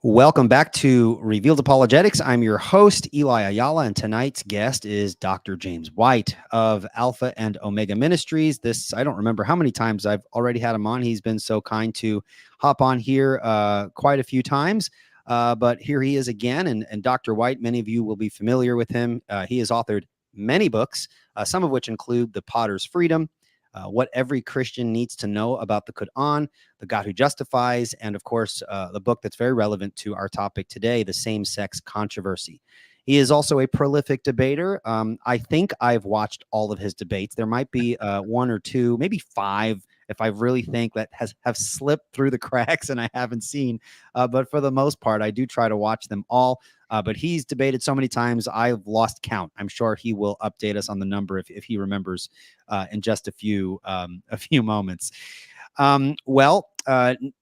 Welcome back to Revealed Apologetics. I'm your host, Eli Ayala, and tonight's guest is Dr. James White of Alpha and Omega Ministries. I don't remember how many times I've already had him on. He's been so kind to hop on here quite a few times. But here he is again. And Dr. White, many of you will be familiar with him. He has authored many books, some of which include The Potter's Freedom, What Every Christian Needs to Know About the Quran, The God Who Justifies, and of course, the book that's very relevant to our topic today, The Same-Sex Controversy. He is also a prolific debater. I think I've watched all of his debates. There might be one or two, maybe five, if I really think that have slipped through the cracks and I haven't seen. But for the most part, I do try to watch them all. But he's debated so many times, I've lost count. I'm sure he will update us on the number if he remembers in just a few moments.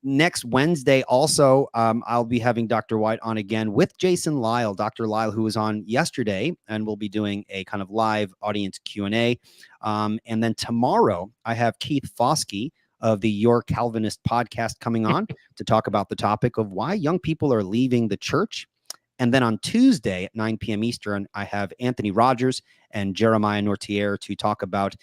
Next Wednesday also, I'll be having Dr. White on again with Jason Lyle, Dr. Lyle, who was on yesterday, and we'll be doing a kind of live audience Q&A. And then tomorrow, I have Keith Foskey of the Your Calvinist podcast coming on to talk about the topic of why young people are leaving the church. And then on Tuesday at 9 p.m. Eastern, I have Anthony Rogers and Jeremiah Nortier to talk about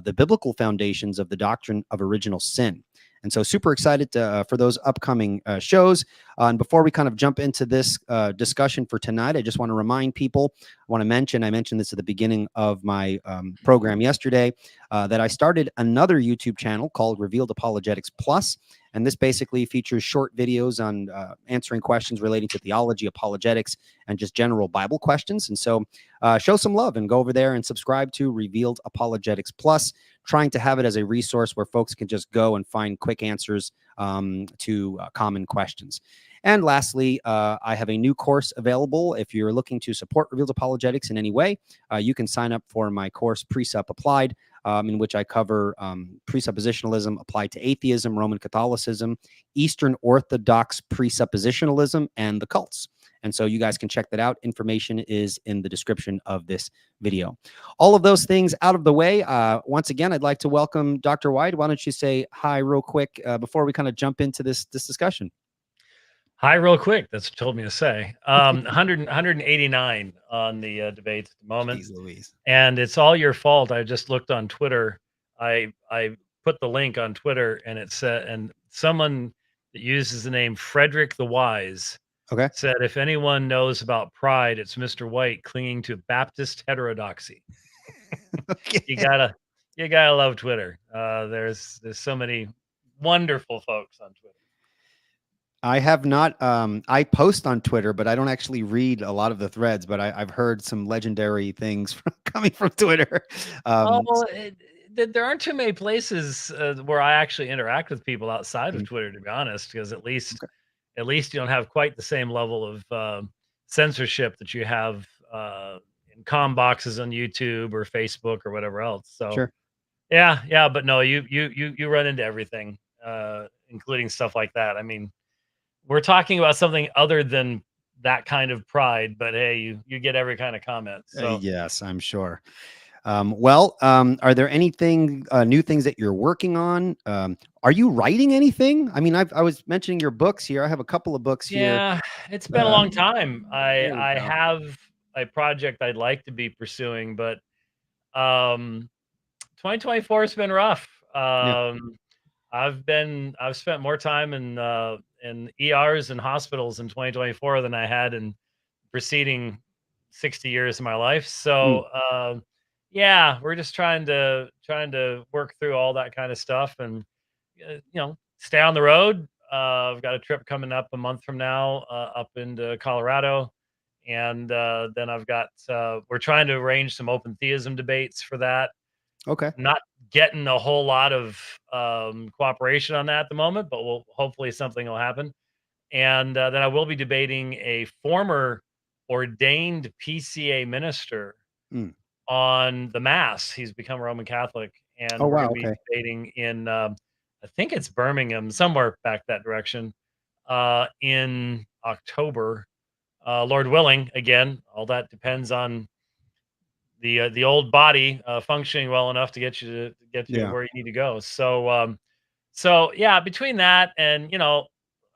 the biblical foundations of the doctrine of original sin. And so super excited for those upcoming shows. And before we kind of jump into this discussion for tonight, I just want to remind people, I mentioned this at the beginning of my program yesterday, that I started another YouTube channel called Revealed Apologetics Plus. And this basically features short videos on answering questions relating to theology, apologetics, and just general Bible questions. And so show some love and go over there and subscribe to Revealed Apologetics Plus, trying to have it as a resource where folks can just go and find quick answers to common questions. And lastly, I have a new course available. If you're looking to support Revealed Apologetics in any way, you can sign up for my course, Presup Applied, in which I cover presuppositionalism applied to atheism, Roman Catholicism, Eastern Orthodox presuppositionalism, and the cults. And so you guys can check that out. Information is in the description of this video. All of those things out of the way. Once again, I'd like to welcome Dr. White. Why don't you say hi real quick before we kind of jump into this discussion? Hi, real quick. That's what you told me to say. 189 on the debates at the moment. Jeez Louise. And it's all your fault. I just looked on Twitter. I put the link on Twitter, and it said, and someone that uses the name Frederick the Wise said, if anyone knows about pride, it's Mr. White clinging to Baptist heterodoxy. You gotta love Twitter. There's so many wonderful folks on Twitter. I have not. I post on Twitter, but I don't actually read a lot of the threads. But I've heard some legendary things coming from Twitter. There aren't too many places where I actually interact with people outside of Twitter, to be honest, because at least you don't have quite the same level of censorship that you have in comm boxes on YouTube or Facebook or whatever else. So sure. Yeah, but no, you run into everything, including stuff like that. I mean, we're talking about something other than that kind of pride, but hey, you get every kind of comment. So yes, I'm sure. Are there anything new things that you're working on? Are you writing anything? I mean, I was mentioning your books here. I have a couple of books here. Yeah, it's been a long time. I have a project I'd like to be pursuing, but 2024 has been rough. I've spent more time in ERs and hospitals in 2024 than I had in preceding 60 years of my life. So yeah, we're just trying to work through all that kind of stuff and stay on the road. I've got a trip coming up a month from now up into Colorado, and then I've got we're trying to arrange some open theism debates for that. Okay. Not getting a whole lot of cooperation on that at the moment, but hopefully something will happen. And then I will be debating a former ordained PCA minister on the Mass. He's become a Roman Catholic, and we're going to be debating in I think it's Birmingham, somewhere back that direction, in October, Lord willing. Again, all that depends on the old body functioning well enough to get you to where you need to go. So yeah, between that and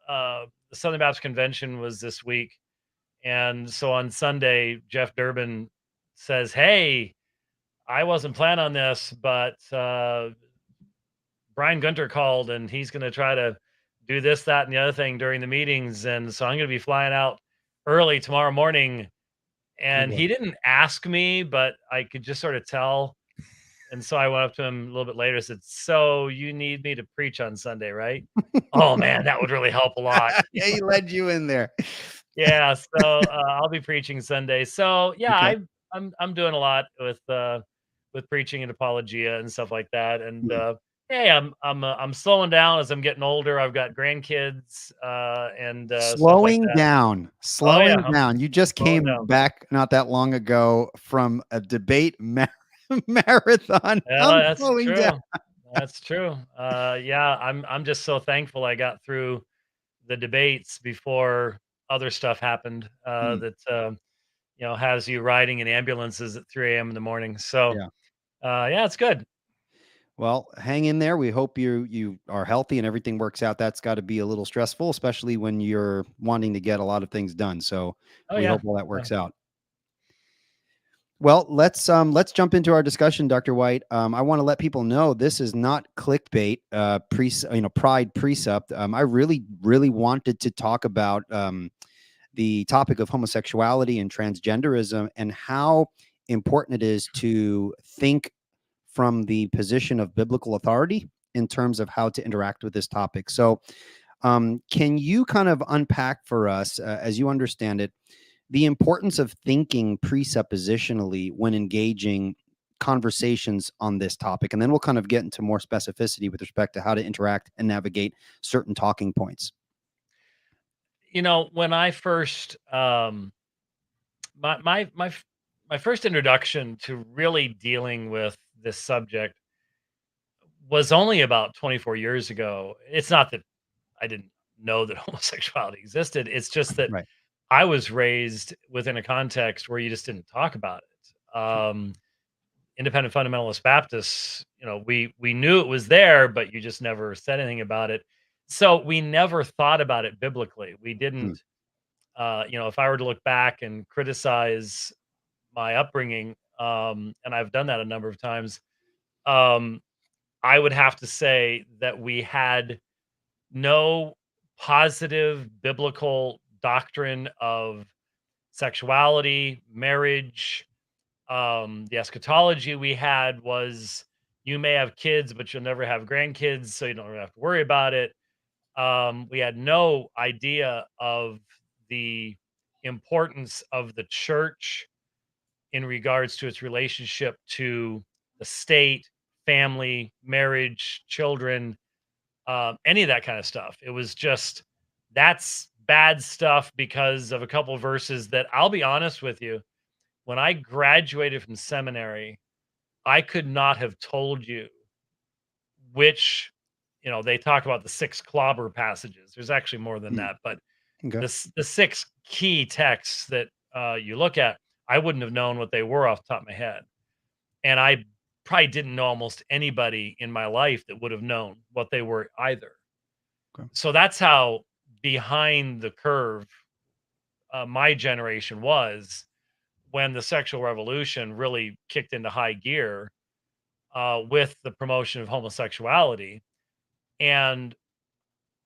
the Southern Baptist Convention was this week, and so on Sunday, Jeff Durbin says, "Hey, I wasn't planning on this, but Brian Gunter called, and he's going to try to do this, that, and the other thing during the meetings, and so I'm going to be flying out early tomorrow morning." And Okay. he didn't ask me, but I could just sort of tell. And so I went up to him a little bit later and said, "So you need me to preach on Sunday, right?" "Oh man, that would really help a lot." Yeah, he led you in there. Yeah, so I'll be preaching Sunday. So yeah, Okay. I'm doing a lot with preaching and apologia and stuff like that. And Hmm. hey, I'm slowing down as I'm getting older. I've got grandkids and stuff like Slowing that. down, Oh yeah, slowing I'm down. You just slowing came down. back not that long ago from a debate marathon. I'm Yeah, that's slowing down. true. That's true. Yeah, I'm just so thankful I got through the debates before other stuff happened Hmm. that has you riding in ambulances at 3 a.m. in the morning. So Yeah. yeah, it's good. Well, hang in there. We hope you are healthy and everything works out. That's got to be a little stressful, especially when you're wanting to get a lot of things done. So Oh we yeah, hope all that yeah. works out. Well, let's jump into our discussion, Dr. White. I want to let people know this is not clickbait, pride presupped. I really wanted to talk about the topic of homosexuality and transgenderism and how important it is to think from the position of biblical authority in terms of how to interact with this topic. So, can you kind of unpack for us, as you understand it, the importance of thinking presuppositionally when engaging conversations on this topic? And then we'll kind of get into more specificity with respect to how to interact and navigate certain talking points. When I first my first introduction to really dealing with this subject was only about 24 years ago. It's not that I didn't know that homosexuality existed. It's just that Right. I was raised within a context where you just didn't talk about it. Sure. Independent fundamentalist Baptists, we knew it was there, but you just never said anything about it. So we never thought about it biblically. We Hmm. didn't, if I were to look back and criticize my upbringing, and I've done that a number of times, um, I would have to say that we had no positive biblical doctrine of sexuality, marriage. The eschatology we had was you may have kids, but you'll never have grandkids, so you don't really have to worry about it. We had no idea of the importance of the church in regards to its relationship to the state, family, marriage, children, any of that kind of stuff. It was just that's bad stuff because of a couple verses that I'll be honest with you. When I graduated from seminary, I could not have told you which, they talk about the six clobber passages. There's actually more than Hmm. that, but Okay. the six key texts that you look at, I wouldn't have known what they were off the top of my head. And I probably didn't know almost anybody in my life that would have known what they were either. Okay. So that's how behind the curve my generation was when the sexual revolution really kicked into high gear with the promotion of homosexuality. And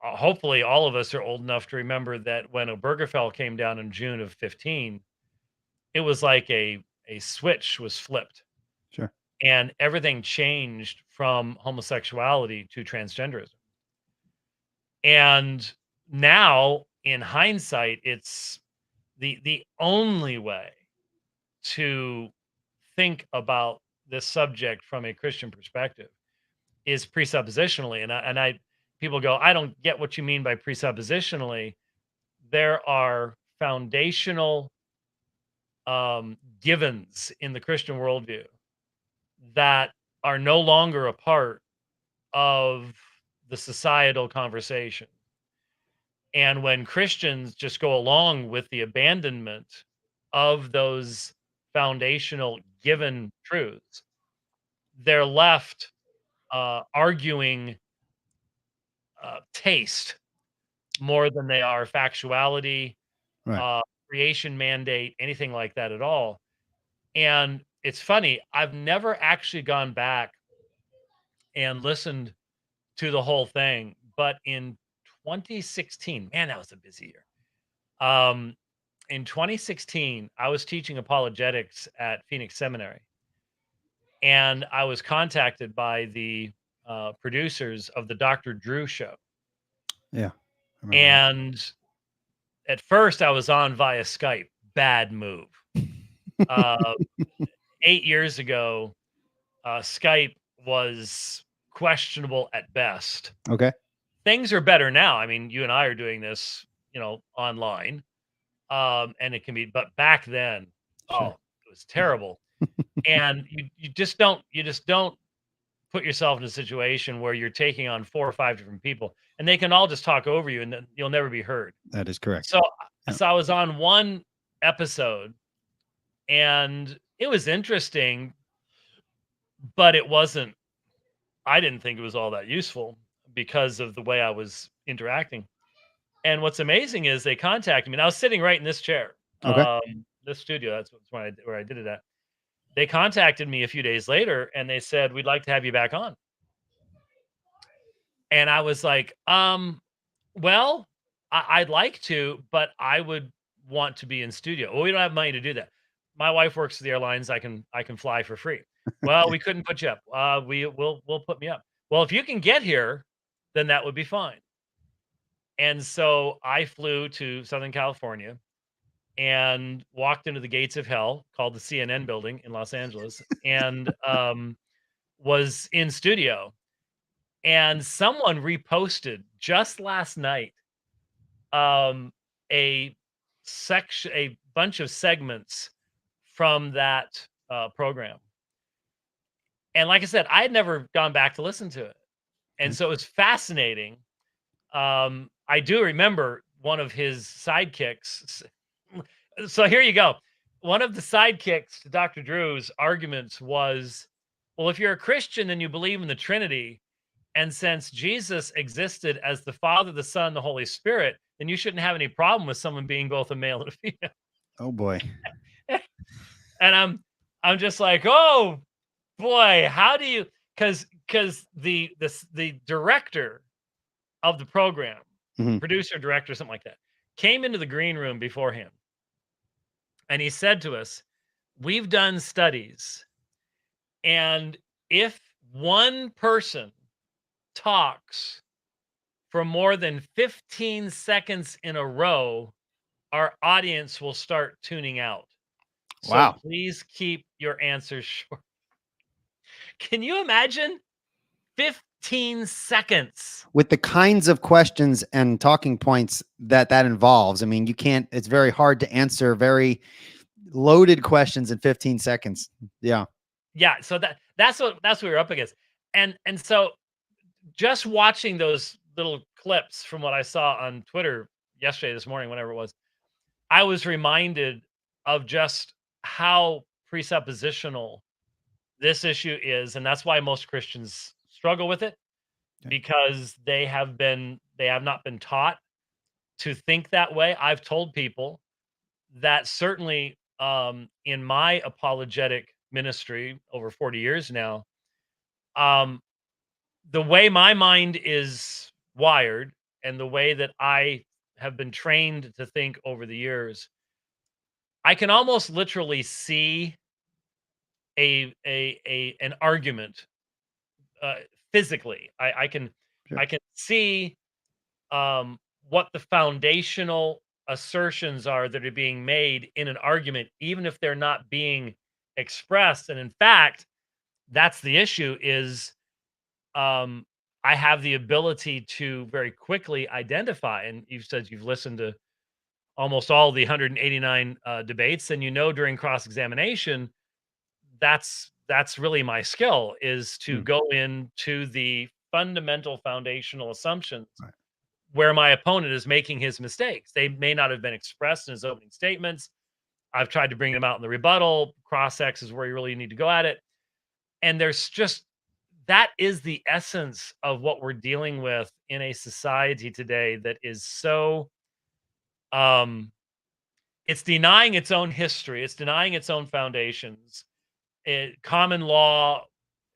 hopefully, all of us are old enough to remember that when Obergefell came down in June of 15, it was like a switch was flipped Sure. and everything changed from homosexuality to transgenderism. And now, in hindsight, it's the only way to think about this subject from a Christian perspective is presuppositionally. And I people go, I don't get what you mean by presuppositionally. There are foundational givens in the Christian worldview that are no longer a part of the societal conversation. And when Christians just go along with the abandonment of those foundational given truths, they're left arguing taste more than they are factuality, Right. creation mandate, anything like that at all. And it's funny, I've never actually gone back and listened to the whole thing, but in 2016, man, that was a busy year. Um, in 2016, I was teaching apologetics at Phoenix Seminary, and I was contacted by the producers of the Dr. Drew show. Yeah. I remember And at first, I was on via Skype. Bad move. Uh, 8 years ago, Skype was questionable at best. that. Okay. Things are better now. I mean, you and I are doing this, online, and it can be. But back then, Sure. oh, it was terrible. And you just don't put yourself in a situation where you're taking on 4 or 5 different people, and they can all just talk over you, and then you'll never be heard. That is correct. So, Yeah. so I was on one episode, and it was interesting, but it wasn't. I didn't think it was all that useful because of the way I was interacting. And what's amazing is they contacted me, and I was sitting right in this chair, Okay. this studio. That's where I did it at. They contacted me a few days later, and they said, "We'd like to have you back on." And I was like, well, I'd like to, but I would want to be in studio. Well, we don't have money to do that. My wife works for the airlines. I can fly for free. Well, we couldn't put you up. We'll put me up. Well, if you can get here, then that would be fine. And so I flew to Southern California and walked into the gates of hell, called the CNN building in Los Angeles, and was in studio. And someone reposted just last night um, a bunch of segments from that program. And like I said, I had never gone back to listen to it, and Okay. so it was fascinating. I do remember one of his sidekicks. So here you go. One of the sidekicks to Dr. Drew's arguments was, well, if you're a Christian and you believe in the Trinity, and since Jesus existed as the Father, the Son, the Holy Spirit, then you shouldn't have any problem with someone being both a male and a female. Oh boy. And I'm just like, oh boy, how do you? Because the director of the program, Mhm. producer, director, something like that, came into the green room beforehand, and he said to us, "We've done studies, and if one person talks for more than 15 seconds in a row, our audience will start tuning out. So Wow. please keep your answers short." Can you imagine 15 seconds? With the kinds of questions and talking points that involves, I mean, you can't. It's very hard to answer very loaded questions in 15 seconds. Yeah. Yeah, so that's what we're up against. And so just watching those little clips from what I saw on Twitter yesterday, this morning, whenever it was, I was reminded of just how presuppositional this issue is, and that's why most Christians struggle with it, Okay. because they have not been taught to think that way. I've told people that certainly in my apologetic ministry over 40 years now, um, the way my mind is wired and the way that I have been trained to think over the years, I can almost literally see an argument uh, physically. Sure. I can see what the foundational assertions are that are being made in an argument, even if they're not being expressed. And in fact, that's the issue. Is um, I have the ability to very quickly identify. And you've said you've listened to almost all the 189 debates, and during cross examination, that's really my skill, is to Hmm. go into the fundamental foundational assumptions Right. where my opponent is making his mistakes. They may not have been expressed in his opening statements. I've tried to bring them out in the rebuttal. Cross X is where you really need to go at it. And there's just that is the essence of what we're dealing with in a society today that is so um it's denying its own history, it's denying its own foundations. Common law,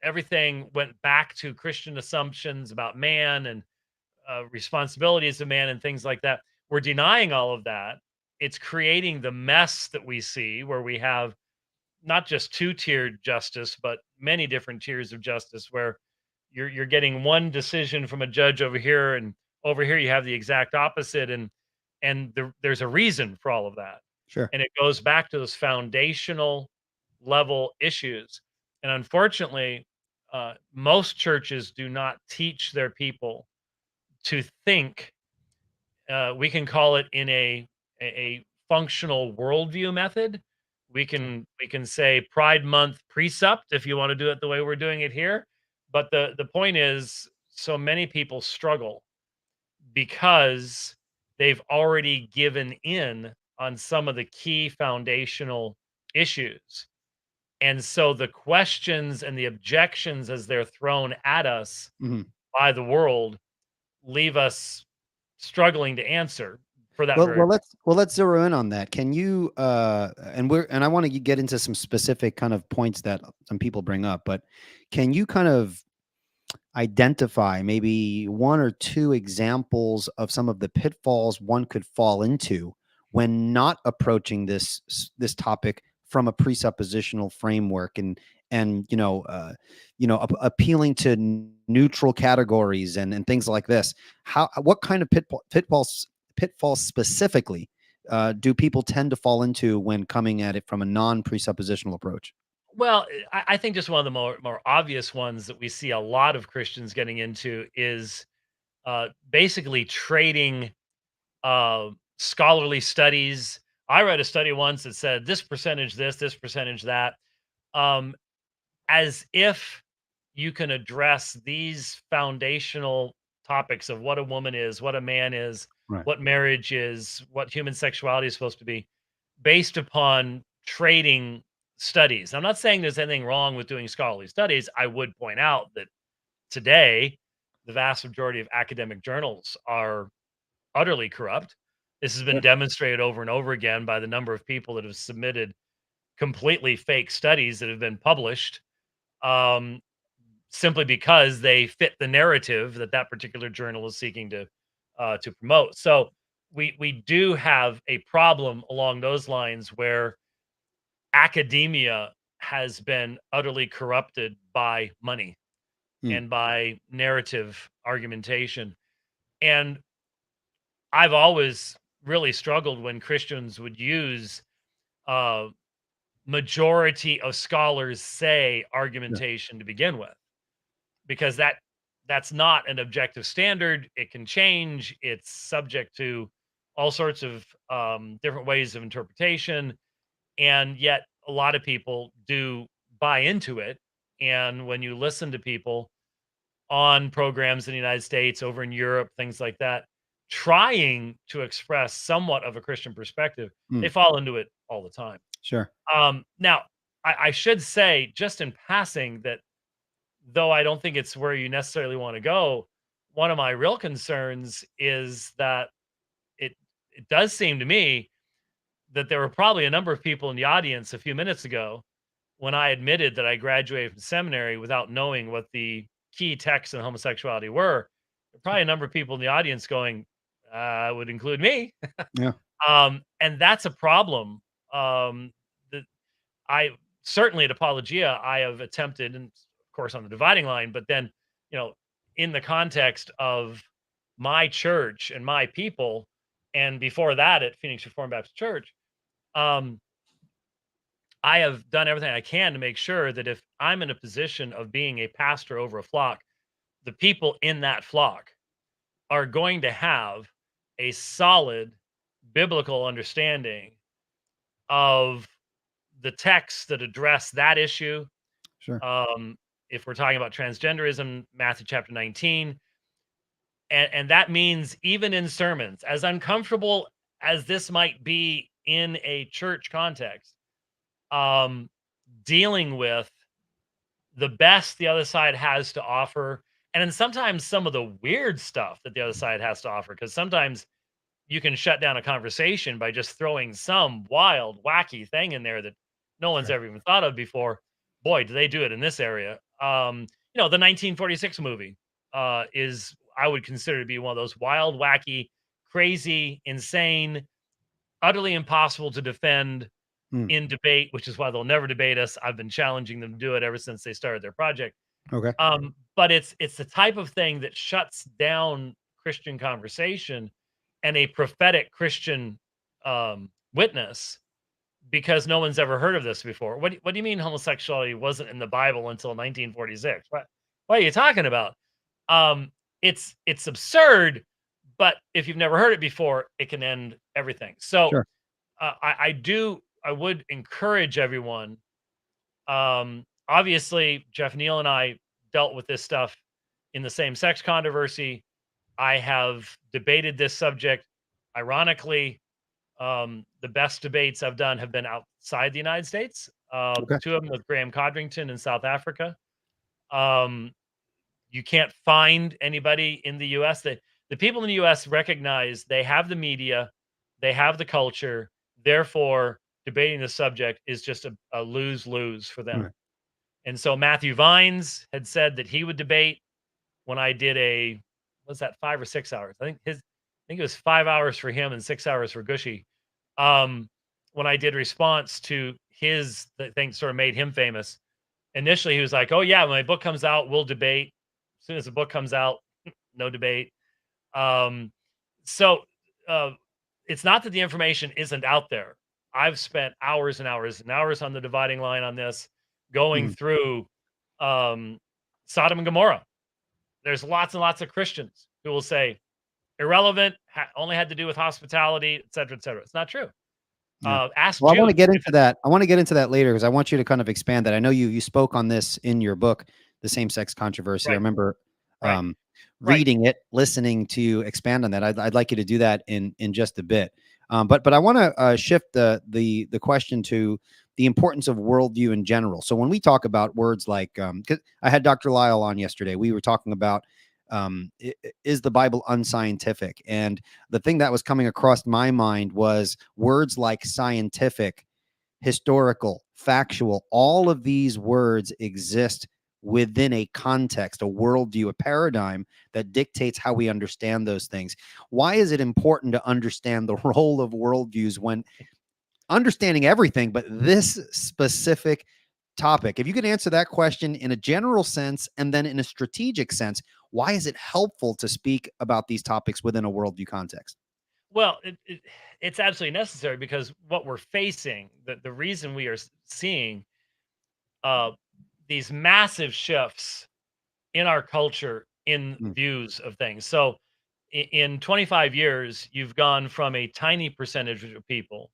everything went back to Christian assumptions about man and responsibilities of man and things like that. We're denying all of that. It's creating the mess that we see, where we have not just two-tiered justice, but many different tiers of justice, where you're getting one decision from a judge over here, and over here you have the exact opposite, and there's a reason for all of that, Sure. and it goes back to those foundational level issues. And unfortunately, most churches do not teach their people to think. We can call it in a functional worldview method. We can say Pride Month Presupped if you want to do it the way we're doing it here. But the point is, so many people struggle because they've already given in on some of the key foundational issues. And so the questions and the objections as they're thrown at us Mhm. by the world leave us struggling to answer for that Well, very reason. let's zero in on that. Can you and I want to get into some specific kind of points that some people bring up, but can you kind of identify maybe one or two examples of some of the pitfalls one could fall into when not approaching this topic from a presuppositional framework, and appealing to neutral categories and things like this? How what kind of pitfalls specifically do people tend to fall into when coming at it from a non-presuppositional approach? Well, I think just one of the more obvious ones that we see a lot of Christians getting into is basically trading scholarly studies. I read a study once that said this percentage that, um, as if you can address these foundational topics of what a woman is, what a man is, Right. what marriage is, what human sexuality is supposed to be, based upon trading studies. I'm not saying there's anything wrong with doing scholarly studies. I would point out that today, the vast majority of academic journals are utterly corrupt. This has been Sure. demonstrated over and over again by the number of people that have submitted completely fake studies that have been published, um, simply because they fit the narrative that that particular journal is seeking to promote. So we do have a problem along those lines where academia has been utterly corrupted by money Hmm. and by narrative argumentation. And I've always really struggled when Christians would use uh, majority of scholars say Sure. argumentation to begin with, because that's not an objective standard. It can change. It's subject to all sorts of different ways of interpretation, and yet a lot of people do buy into it. And when you listen to people on programs in the United States, over in Europe, things like that, trying to express somewhat of a Christian perspective, Hmm. they fall into it all the time. Sure. Now, I should say, just in passing, that though I don't think it's where you necessarily want to go, one of my real concerns is that it it does seem to me that there were probably a number of people in the audience a few minutes ago when I admitted that I graduated from seminary without knowing what the key texts in homosexuality were. There are probably a number of people in the audience going, would include me. Yeah. And that's a problem. That I certainly at Apologia, I have attempted, and of course on the dividing line, but then, you know, in the context of my church and my people, and before that at Phoenix Reformed Baptist Church, um, I have done everything I can to make sure that if I'm in a position of being a pastor over a flock, the people in that flock are going to have a solid biblical understanding of the texts that address that issue. Sure. Um, if we're talking about transgenderism, Matthew chapter 19, and that means even in sermons, as uncomfortable as this might be in a church context, um, dealing with the best the other side has to offer, and then sometimes some of the weird stuff that the other side has to offer. Because sometimes you can shut down a conversation by just throwing some wild, wacky thing in there that no one's Sure. ever even thought of before. Boy, do they do it in this area. The 1946 movie is, I would consider to be one of those wild, wacky, crazy, insane, utterly impossible to defend Mm. in debate, which is why they'll never debate us. I've been challenging them to do it ever since they started their project. Okay. But it's the type of thing that shuts down Christian conversation and a prophetic Christian witness, because no one's ever heard of this before. What do you mean homosexuality wasn't in the Bible until 1946? What are you talking about? Um, it's absurd, but if you've never heard it before, it can end everything. So Sure. I would encourage everyone. Obviously, Jeff Neal and I dealt with this stuff in the same sex controversy. I have debated this subject. Ironically, the best debates I've done have been outside the United States. Okay. Two of them with Graham Codrington in South Africa. Um, you can't find anybody in the US. The people in the US recognize they have the media, they have the culture. Therefore, debating the subject is just a lose lose for All them. right. And so Matthew Vines had said that he would debate when I did was that 5 or 6 hours? I think it was 5 hours for him and 6 hours for Gushy. When I did response to his, the thing sort of made him famous. Initially, he was like, "Oh yeah, when my book comes out, we'll debate." As soon as the book comes out, no debate. Um, so uh, it's not that the information isn't out there. I've spent hours and hours and hours on the dividing line on this, going Mm. through um, Sodom and Gomorrah. There's lots and lots of Christians who will say irrelevant, only had to do with hospitality, et cetera, et cetera. It's not true. Yeah. Ask Well, I want to Jews get if into it's that. I want to get into that later because I want you to kind of expand that. I know you spoke on this in your book, The Same-Sex Controversy. I right, remember right, um, right. reading it, listening to you expand on that. I'd like you to do that in just a bit. But I want to shift the question to the importance of worldview in general. So when we talk about words like, because I had Dr. Lyle on yesterday, we were talking about is the Bible unscientific? And the thing that was coming across my mind was words like scientific, historical, factual. All of these words exist within a context, a worldview, a paradigm that dictates how we understand those things. Why is it important to understand the role of worldviews when understanding everything, but this specific topic? If you could answer that question in a general sense and then in a strategic sense, why is it helpful to speak about these topics within a worldview context? Well, it's absolutely necessary, because what we're facing, the reason we are seeing uh, these massive shifts in our culture in Mm. views of things. So in 25 years, you've gone from a tiny percentage of people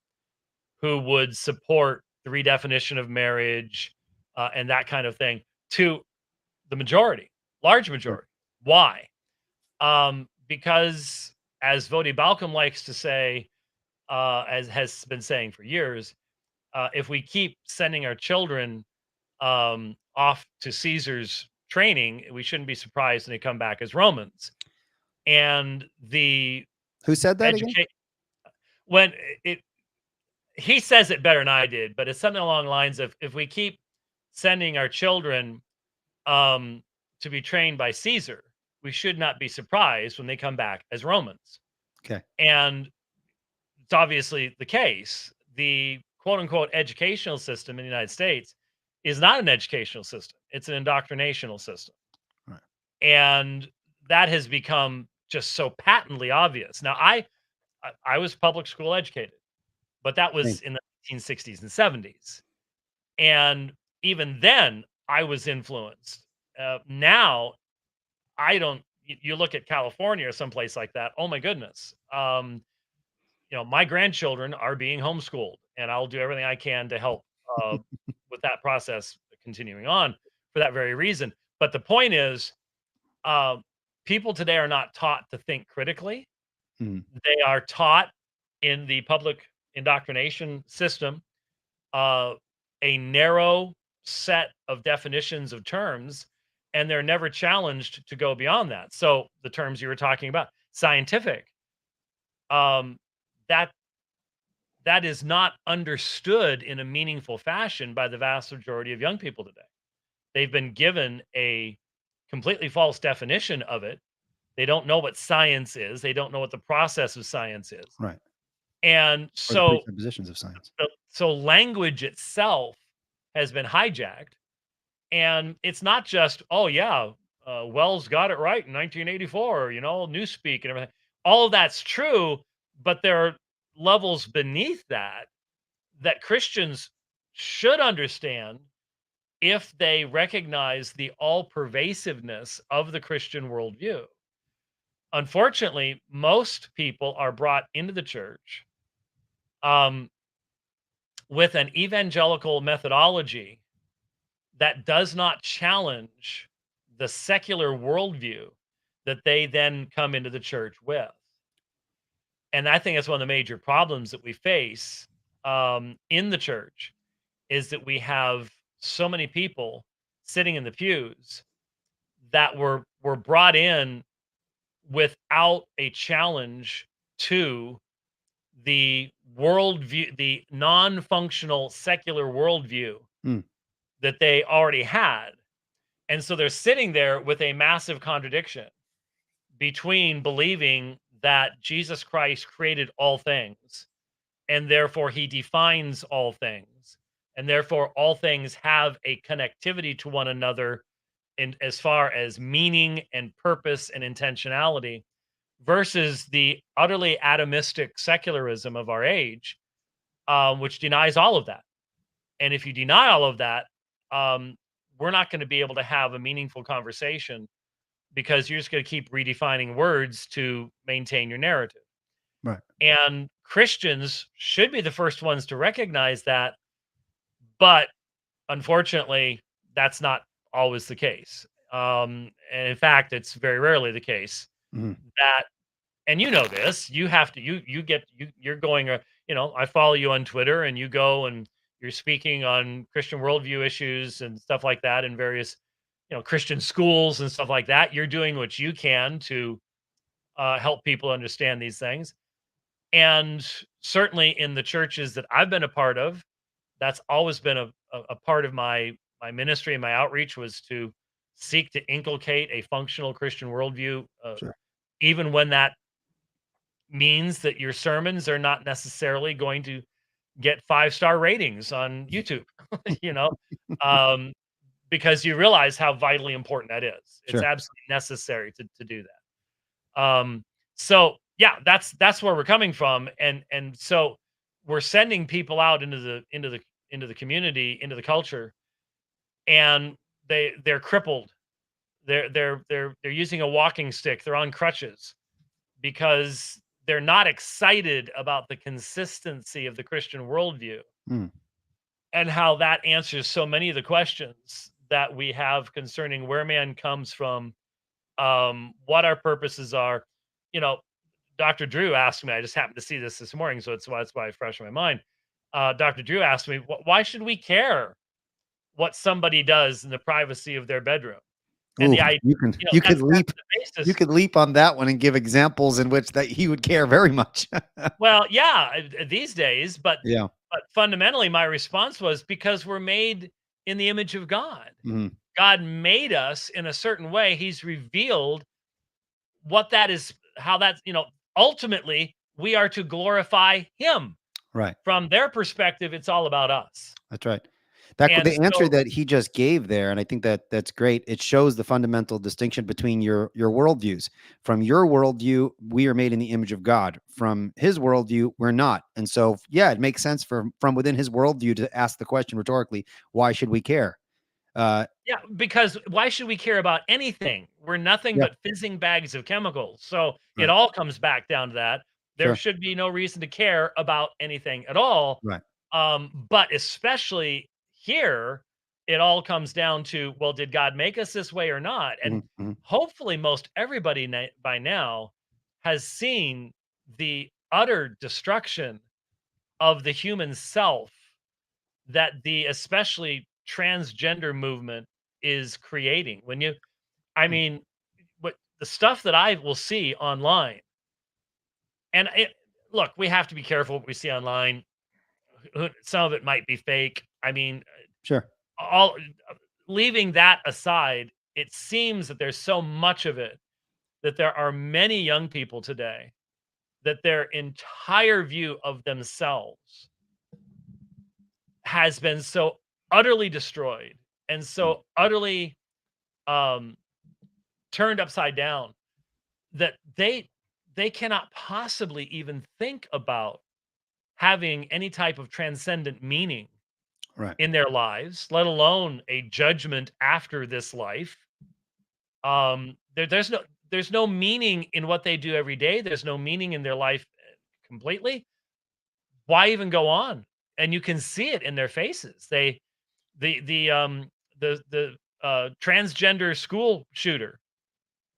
who would support the redefinition of marriage and that kind of thing to the majority, large Sure. majority. Why? Because, as Vodi Balcom likes to say, as has been saying for years, if we keep sending our children off to Caesar's training, we shouldn't be surprised when they come back as Romans. And the Who said that again? educate when it he says it better than I did, but it's something along the lines of, if we keep sending our children um, to be trained by Caesar, we should not be surprised when they come back as Romans. Okay. And it's obviously the case. The quote unquote educational system in the United States is not an educational system, it's an indoctrinational system. All right. And that has become just so patently obvious. Now, I was public school educated, but that Same. was in the 1960s and 70s. And even then, I was influenced. Now, I don't. You look at California or someplace like that. Oh my goodness. My grandchildren are being homeschooled, and I'll do everything I can to help with that process continuing on for that very reason. But the point is, uh, people today are not taught to think critically. Mm. They are taught in the public indoctrination system uh, a narrow set of definitions of terms, and they're never challenged to go beyond that. So the terms you were talking about, scientific, um, that that is not understood in a meaningful fashion by the vast majority of young people today. They've been given a completely false definition of it. They don't know what science is. They don't know what the process of science is. Right. And Or the so, presuppositions of science. so language itself has been hijacked. And it's not just, oh, yeah, Wells got it right in 1984, Newspeak and everything. All of that's true, but there are levels beneath that Christians should understand if they recognize the all pervasiveness of the Christian worldview. Unfortunately, most people are brought into the church um, with an evangelical methodology that does not challenge the secular worldview that they then come into the church with. And I think that's one of the major problems that we face in the church is that we have so many people sitting in the pews that were brought in without a challenge to the worldview, the non-functional secular worldview Mm. that they already had. And so they're sitting there with a massive contradiction between believing that Jesus Christ created all things and therefore he defines all things. And therefore all things have a connectivity to one another in as far as meaning and purpose and intentionality versus the utterly atomistic secularism of our age, which denies all of that. And if you deny all of that, um, we're not going to be able to have a meaningful conversation because you're just going to keep redefining words to maintain your narrative. Right. And Christians should be the first ones to recognize that, but unfortunately, that's not always the case. And in fact, it's very rarely the case Mhm. that, and you know this, you have to, you're going, I follow you on Twitter and you go and you're speaking on Christian worldview issues and stuff like that in various, Christian schools and stuff like that. You're doing what you can to help people understand these things. And certainly in the churches that I've been a part of, that's always been a part of my ministry and my outreach was to seek to inculcate a functional Christian worldview, Sure. even when that means that your sermons are not necessarily going to get 5-star ratings on YouTube, you know, um, because you realize how vitally important that is. It's Sure. absolutely necessary to do that. So yeah, that's where we're coming from, and so we're sending people out into the community, into the culture, and they're crippled. They're using a walking stick. They're on crutches because they're not excited about the consistency of the Christian worldview Mm. and how that answers so many of the questions that we have concerning where man comes from, what our purposes are. You know, Dr. Drew asked me, I just happened to see this morning, so that's why it's fresh in my mind. Dr. Drew asked me, Why should we care what somebody does in the privacy of their bedroom?" And Ooh, the idea, you can you could that's leap the basis. you could leap on that one and give examples in which that he would care very much. Well, yeah, these days, but Yeah. fundamentally, my response was because we're made in the image of God. Mhm. God made us in a certain way. He's revealed what that is, how that's, ultimately we are to glorify Him. Right. From their perspective, it's all about us. That's right. That And the answer so, that he just gave there, and I think that that's great. It shows the fundamental distinction between your worldviews. From your worldview, we are made in the image of God. From his worldview, we're not. And so, yeah, it makes sense from within his worldview to ask the question rhetorically, why should we care? Uh, yeah, because why should we care about anything? We're nothing yeah, but fizzing bags of chemicals. So it right, all comes back down to that. There sure, should be no reason to care about anything at all. right, But especially here, it all comes down to, well, did God make us this way or not? And mhm, mhm, hopefully, most everybody by now has seen the utter destruction of the human self that the especially transgender movement is creating. I mean, what the stuff that I will see online, and look, we have to be careful what we see online. Some of it might be fake. I mean, Sure. all leaving that aside, it seems that there's so much of it that there are many young people today that their entire view of themselves has been so utterly destroyed and Mm. so utterly um, turned upside down that they cannot possibly even think about having any type of transcendent meaning Right. in their lives, let alone a judgment after this life. There's no meaning in what they do every day. There's no meaning in their life completely. Why even go on? And you can see it in their faces. The transgender school shooter,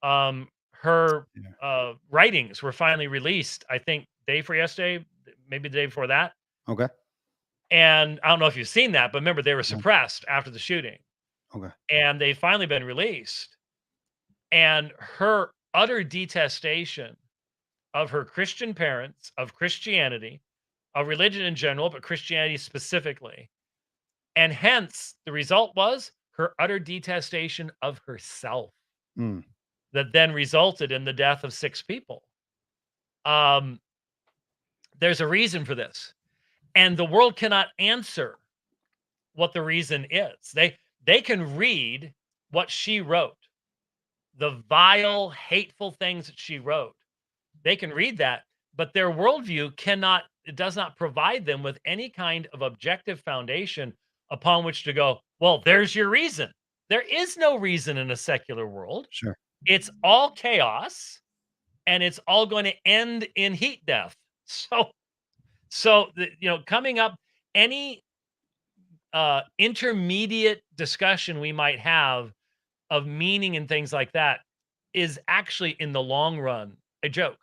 her Yeah. writings were finally released. I think day for yesterday, maybe the day before that. Okay. And I don't know if you've seen that, but remember they were No. suppressed after the shooting, Okay. and they've finally been released. And her utter detestation of her Christian parents, of Christianity, of religion in general, but Christianity specifically. And hence, the result was her utter detestation of herself Mm. that then resulted in the death of 6 people. Um, there's a reason for this, and the world cannot answer what the reason is. They can read what she wrote, the vile, hateful things that she wrote. They can read that, but their worldview cannot, it does not provide them with any kind of objective foundation upon which to go, well, there's your reason. There is no reason in a secular world. Sure. It's all chaos and it's all going to end in heat death. Coming up, any intermediate discussion we might have of meaning and things like that is actually in the long run a joke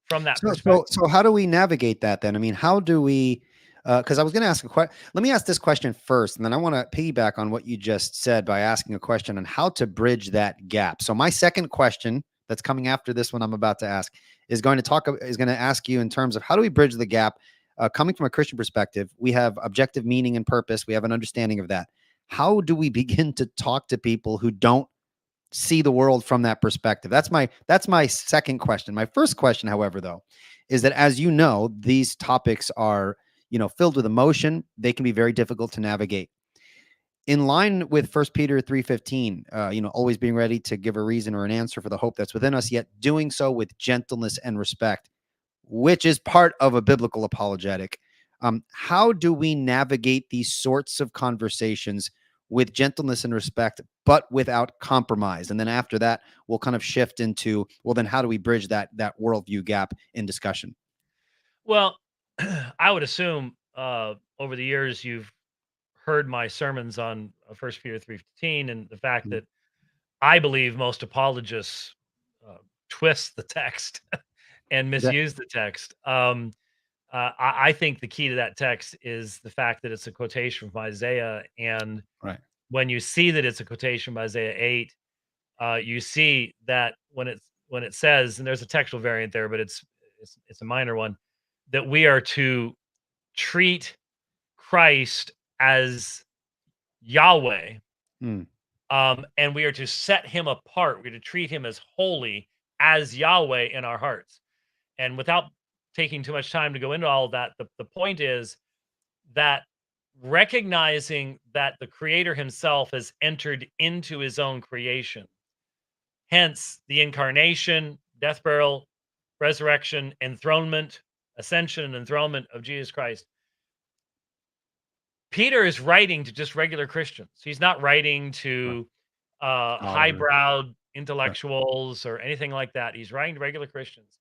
from that perspective. So how do we navigate that then? I mean, how do we? Because I was going to ask a question. Let me ask this question first, and then I want to piggyback on what you just said by asking a question on how to bridge that gap. So my second question that's coming after this one I'm about to ask is going to ask you in terms of how do we bridge the gap coming from a Christian perspective. We have objective meaning and purpose. We have an understanding of that. How do we begin to talk to people who don't see the world from that perspective? That's my second question. My first question, however, though, is that as you know, these topics are, filled with emotion. They can be very difficult to navigate. In line with 1 Peter 3:15, always being ready to give a reason or an answer for the hope that's within us, yet doing so with gentleness and respect, which is part of a biblical apologetic. How do we navigate these sorts of conversations with gentleness and respect, but without compromise? And then after that, we'll kind of shift into, well, then how do we bridge that worldview gap in discussion? Well, I would assume over the years you've heard my sermons on 1 Peter 3:15 and the fact Mm. that I believe most apologists uh, twist the text and Okay. misuse the text. I think the key to that text is the fact that it's a quotation from Isaiah, and Right. when you see that it's a quotation from Isaiah 8, you see that when it says, and there's a textual variant there, but it's a minor one, that we are to treat Christ as Yahweh, Mm. and we are to set him apart. We're to treat him as holy, as Yahweh in our hearts. And without taking too much time to go into all of that, the point is that recognizing that the Creator himself has entered into his own creation, hence the incarnation, death, burial, resurrection, enthronement, ascension, and enthronement of Jesus Christ. Peter is writing to just regular Christians. He's not writing Right. to Scholars. highbrow Right. intellectuals or anything like that. He's writing to regular Christians.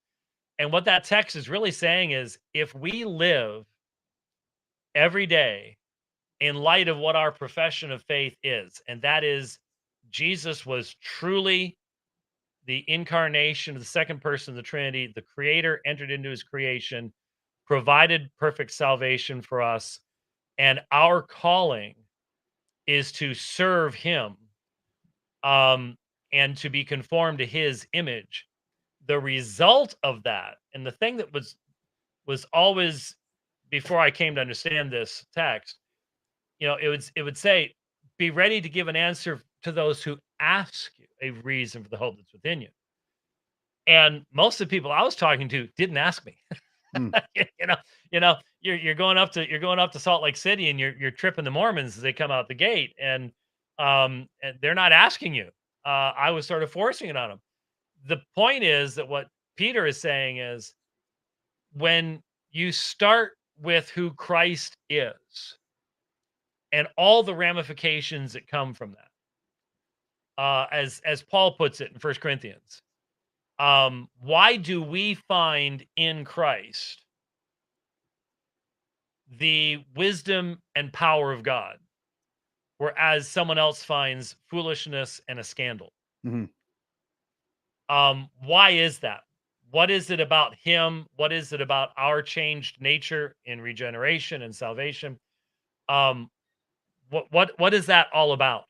And what that text is really saying is if we live every day in light of what our profession of faith is, and that is Jesus was truly the incarnation of the second person of the Trinity, the Creator entered into his creation, provided perfect salvation for us, and our calling is to serve him, and to be conformed to his image. The result of that, and the thing that was always, before I came to understand this text, it would say, be ready to give an answer to those who ask you a reason for the hope that's within you. And most of the people I was talking to didn't ask me. Mm. you know, you're going up to Salt Lake City, and you're tripping the Mormons as they come out the gate, and they're not asking you. I was sort of forcing it on them. The point is that what Peter is saying is, when you start with who Christ is and all the ramifications that come from that, as Paul puts it in First Corinthians, why do we find in Christ the wisdom and power of God, whereas someone else finds foolishness and a scandal? Mhm. Why is that? What is it about him? What is it about our changed nature in regeneration and salvation? Um, what is that all about?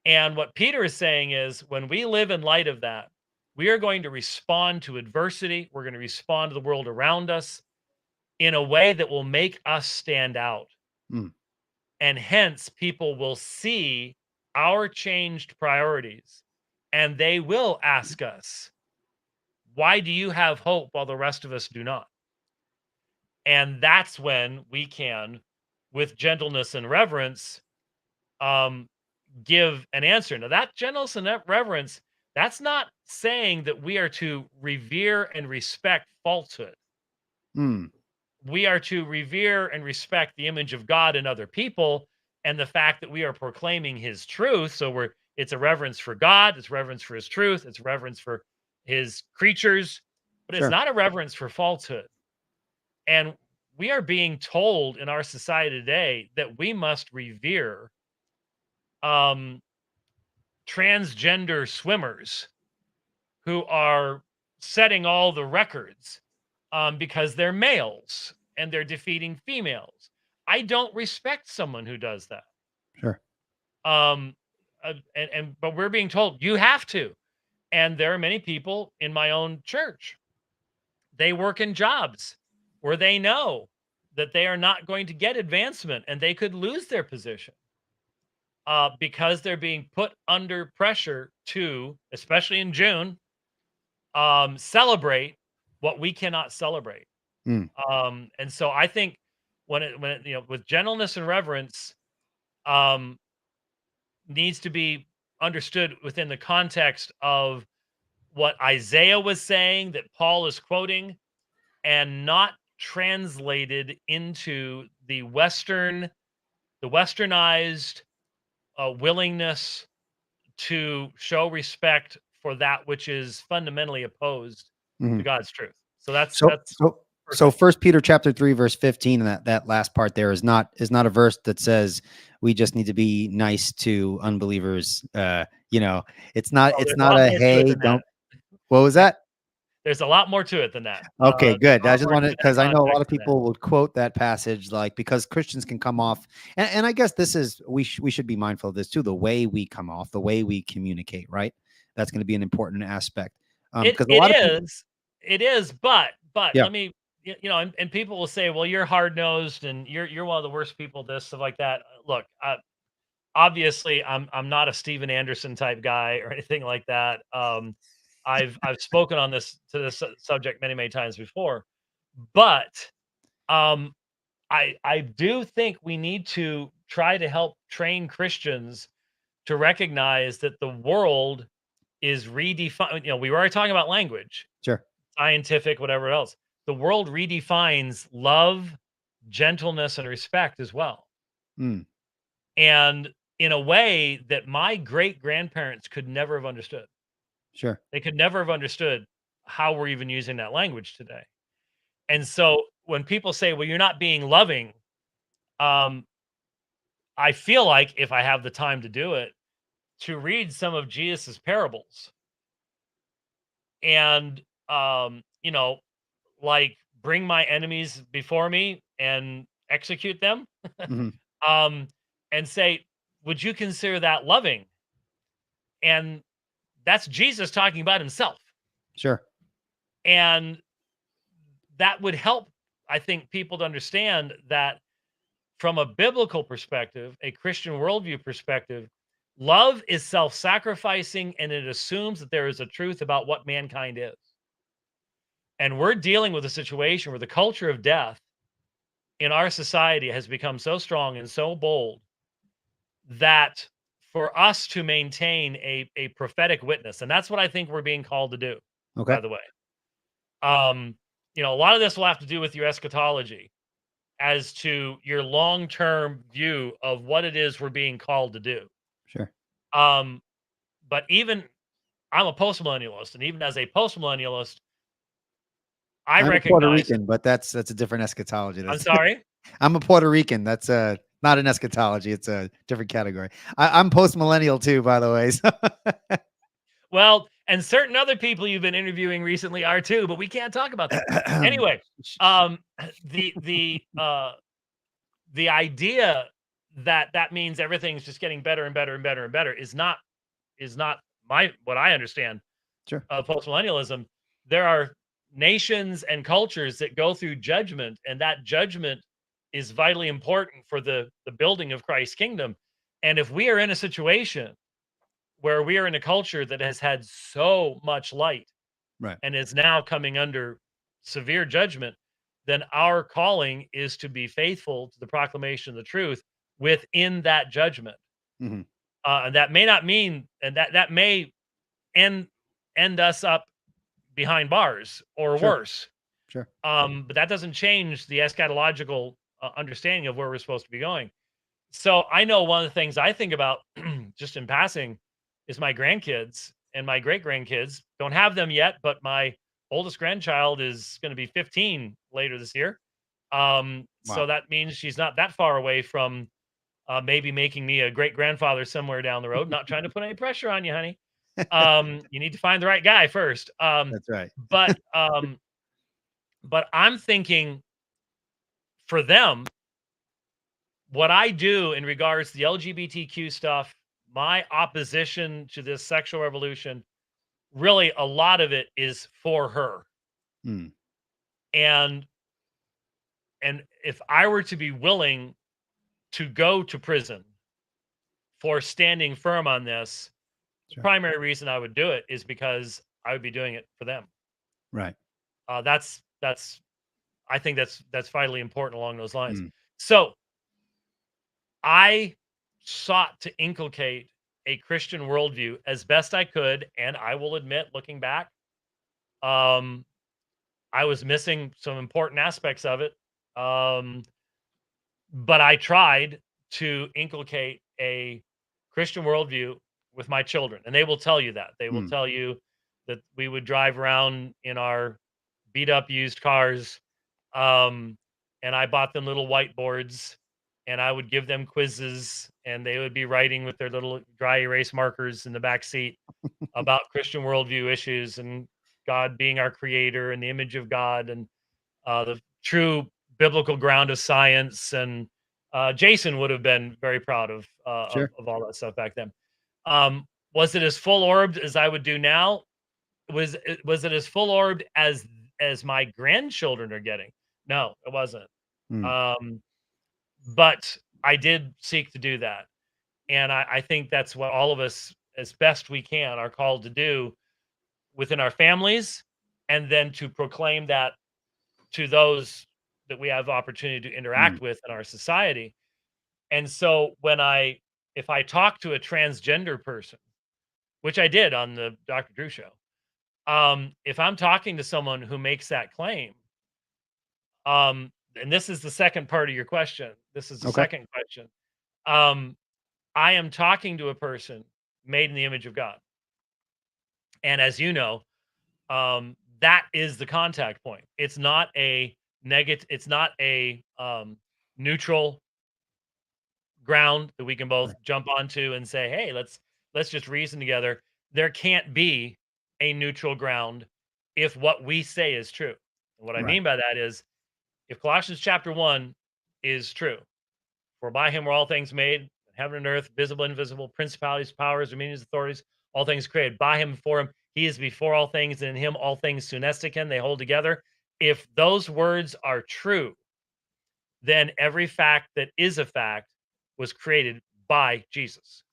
And what Peter is saying is, when we live in light of that, we are going to respond to adversity. We're going to respond to the world around us in a way that will make us stand out. Mm. And hence, people will see our changed priorities, and they will ask us, why do you have hope while the rest of us do not? And that's when we can, with gentleness and reverence, um, give an answer. Now, that gentleness and that reverence, that's not saying that we are to revere and respect falsehood. Mm. We are to revere and respect the image of God in other people, and the fact that we are proclaiming his truth. So it's a reverence for God, it's reverence for his truth, it's reverence for his creatures, but it's Sure. not a reverence for falsehood. And we are being told in our society today that we must revere um, transgender swimmers who are setting all the records, because they're males and they're defeating females. I don't respect someone who does that. Sure. Um, but we're being told you have to. And there are many people in my own church. They work in jobs where they know that they are not going to get advancement, and they could lose their position, because they're being put under pressure to, especially in June, celebrate what we cannot celebrate. Mm. And so I think when it, with gentleness and reverence, um, needs to be understood within the context of what Isaiah was saying that Paul is quoting, and not translated into the westernized willingness to show respect for that which is fundamentally opposed to Mhm. God's truth. So that's So that's so first so thing. First Peter chapter 3 verse 15, and that last part there is not a verse that says we just need to be nice to unbelievers. It's not Oh, it's there's a not lot a more to it hey, than that. don't. What was that? There's a lot more to it than that. Okay, There's good. a I lot just more to wanted, that because I know a lot context of than that. people would quote that passage, like, because Christians can come off, and I guess this is we should be mindful of this too. The way we come off, the way we communicate, right? That's going to be an important aspect, It because a it lot of people, is it is, but yeah, let me, and people will say, well, you're hard nosed and you're one of the worst people. This stuff like that. Look, obviously, I'm not a Steven Anderson type guy or anything like that. I've spoken on this subject many times before, but um, I do think we need to try to help train Christians to recognize that the world is redefined. We were already talking about language, sure, scientific, whatever else. The world redefines love, gentleness, and respect as well. mm, And in a way that my great grandparents could never have understood. sure, They could never have understood how we're even using that language today. And so when people say, well, you're not being loving, um, I feel like, if I have the time to do it, to read some of Jesus's parables, and like, bring my enemies before me and execute them, hmm um, and say, would you consider that loving? And that's Jesus talking about himself. Sure. And that would help, I think, people to understand that from a biblical perspective, a Christian worldview perspective, love is self-sacrificing, and it assumes that there is a truth about what mankind is. And we're dealing with a situation where the culture of death in our society has become so strong and so bold that for us to maintain a prophetic witness, and that's what I think we're being called to do, Okay. by the way. A lot of this will have to do with your eschatology as to your long-term view of what it is we're being called to do. Sure. But even I'm a postmillennialist, and even as a postmillennialist, I I'm a Puerto recognize. Rican, but that's a different eschatology. I'm sorry. I'm a Puerto Rican. That's not an eschatology. It's a different category. I'm post millennial too, by the way. So. Well, and certain other people you've been interviewing recently are too, but we can't talk about that. Anyway, the idea that that means everything's just getting better and better and better and better is not what I understand Sure. of postmillennialism. There are nations and cultures that go through judgment, and that judgment is vitally important for the building of Christ's kingdom. And if we are in a situation where we are in a culture that has had so much light Right. and is now coming under severe judgment, then our calling is to be faithful to the proclamation of the truth within that judgment. Mm-hmm. And that may not mean, and that may end us up behind bars or Sure. worse. Sure. But that doesn't change the eschatological understanding of where we're supposed to be going. So I know one of the things I think about just in passing is my grandkids and my great grandkids. Don't have them yet, but my oldest grandchild is going to be 15 later this year. So that means she's not that far away from maybe making me a great grandfather somewhere down the road. Not trying to put any pressure on you, honey. You need to find the right guy first. That's right. But I'm thinking for them, what I do in regards to the LGBTQ stuff, my opposition to this sexual revolution, really a lot of it is for her. Mm. And if I were to be willing to go to prison for standing firm on this, the primary reason I would do it is because I would be doing it for them. Right. That's I think that's vitally important along those lines. So I sought to inculcate a Christian worldview as best I could, and I will admit, looking back, I was missing some important aspects of it. But I tried to inculcate a Christian worldview with my children, and they will tell you that. They will tell you that we would drive around in our beat up used cars, and I bought them little whiteboards, and I would give them quizzes, and they would be writing with their little dry erase markers in the back seat about Christian worldview issues and God being our creator and the image of God and the true biblical ground of science. And Jason would have been very proud of all that stuff back then. Was it as full orbed as I would do now? Was it as full orbed as my grandchildren are getting? No, it wasn't. But I did seek to do that. And I think that's what all of us, as best we can, are called to do within our families, and then to proclaim that to those that we have opportunity to interact with in our society. And so if I talk to a transgender person, which I did on the Dr. Drew show, if I'm talking to someone who makes that claim, and this is the second part of your question. This is the second question. I am talking to a person made in the image of God. And as you know, that is the contact point. It's not a negative, it's not a neutral ground that we can both jump onto and say, hey, let's just reason together. There can't be a neutral ground if what we say is true. And what I mean by that is, if Colossians chapter 1 is true, for by him were all things made, heaven and earth, visible, invisible, principalities, powers, dominions, authorities, all things created by him, for him. He is before all things, and in him all things sunesticen, they hold together. If those words are true, then every fact that is a fact was created by Jesus.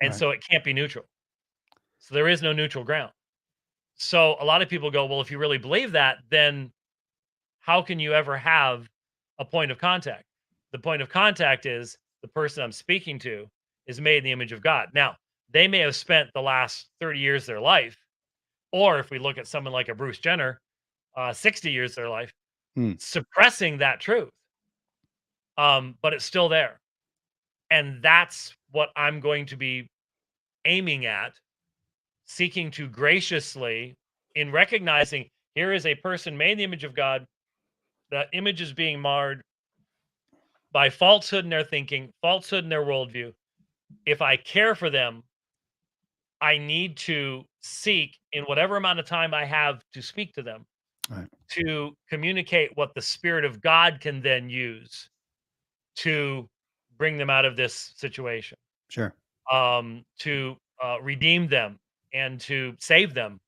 And Right. so it can't be neutral. So there is no neutral ground. So a lot of people go, well, if you really believe that, then how can you ever have a point of contact? The point of contact is the person I'm speaking to is made in the image of God. Now, they may have spent the last 30 years of their life, or if we look at someone like a Bruce Jenner, 60 years of their life, Hmm. suppressing that truth. But it's still there. And that's what I'm going to be aiming at, seeking to graciously, in recognizing here is a person made in the image of God. The image is being marred by falsehood in their thinking, falsehood in their worldview. If I care for them, I need to seek, in whatever amount of time I have to speak to them, Right. to communicate what the Spirit of God can then use to bring them out of this situation, Sure. to redeem them and to save them,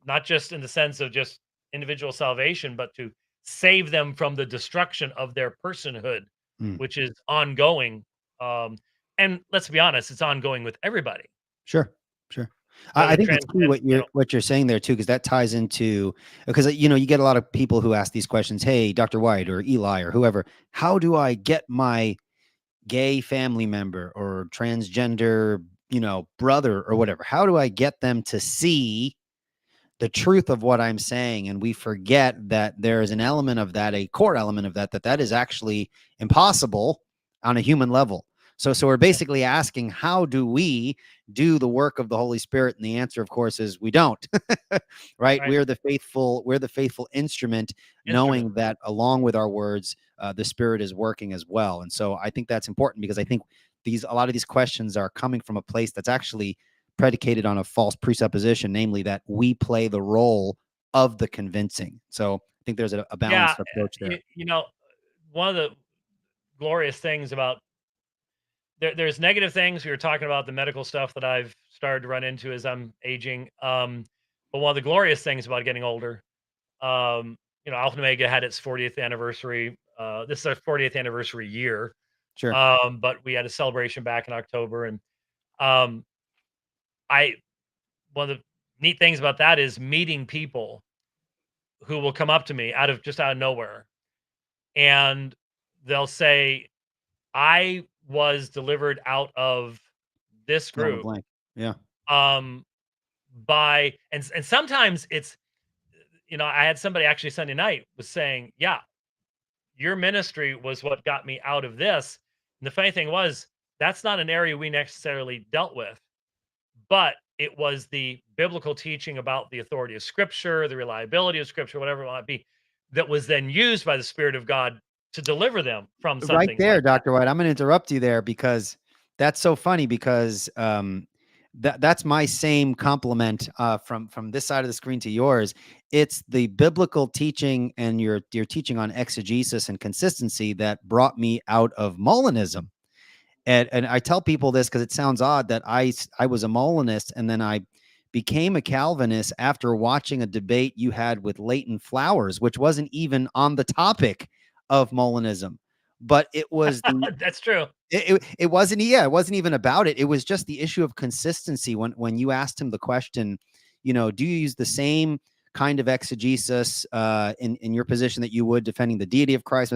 not just in the sense of just individual salvation, but to save them from the destruction of their personhood, Hmm. which is ongoing. Um, and let's be honest, it's ongoing with everybody, Sure. Sure. I whether think trans, that's key and what you're saying there too, because that ties into, because you get a lot of people who ask these questions. Hey, Dr. White or Eli or whoever, how do I get my gay family member or transgender, brother or whatever? How do I get them to see the truth of what I'm saying? And we forget that there is an element of that, a core element of that is actually impossible on a human level. So we're basically asking, how do we do the work of the Holy Spirit? And the answer, of course, is we don't. Right? right We're the faithful instrument, instrument. knowing that along with our words, the Spirit is working as well. And so I think that's important, because I think a lot of these questions are coming from a place that's actually predicated on a false presupposition, namely that we play the role of the convincing. So I think there's a Yeah, balanced approach there. one of the glorious things about there's negative things. We were talking about the medical stuff that I've started to run into as I'm aging. But one of the glorious things about getting older, Alpha and Omega had its 40th anniversary. This is our 40th anniversary year. Sure. But we had a celebration back in October, and um, I one of the neat things about that is meeting people who will come up to me out of nowhere, and they'll say, "I was delivered out of this Fill in the group blank. Yeah. um by," and sometimes it's, I had somebody actually Sunday night was saying, "Yeah, your ministry was what got me out of this." And the funny thing was, that's not an area we necessarily dealt with, but it was the biblical teaching about the authority of scripture, the reliability of scripture, whatever it might be, that was then used by the Spirit of God to deliver them from Right something there, like that. Dr. White. I'm going to interrupt you there, because that's so funny, because that's my same compliment from this side of the screen to yours. It's the biblical teaching and your teaching on exegesis and consistency that brought me out of Molinism. And I tell people this because it sounds odd that I was a Molinist and then I became a Calvinist after watching a debate you had with Leighton Flowers, which wasn't even on the topic of Molinism, but it was the That's true. it wasn't, yeah, it wasn't even about it. It was just the issue of consistency. When you asked him the question, do you use the same kind of exegesis in your position that you would defending the deity of Christ?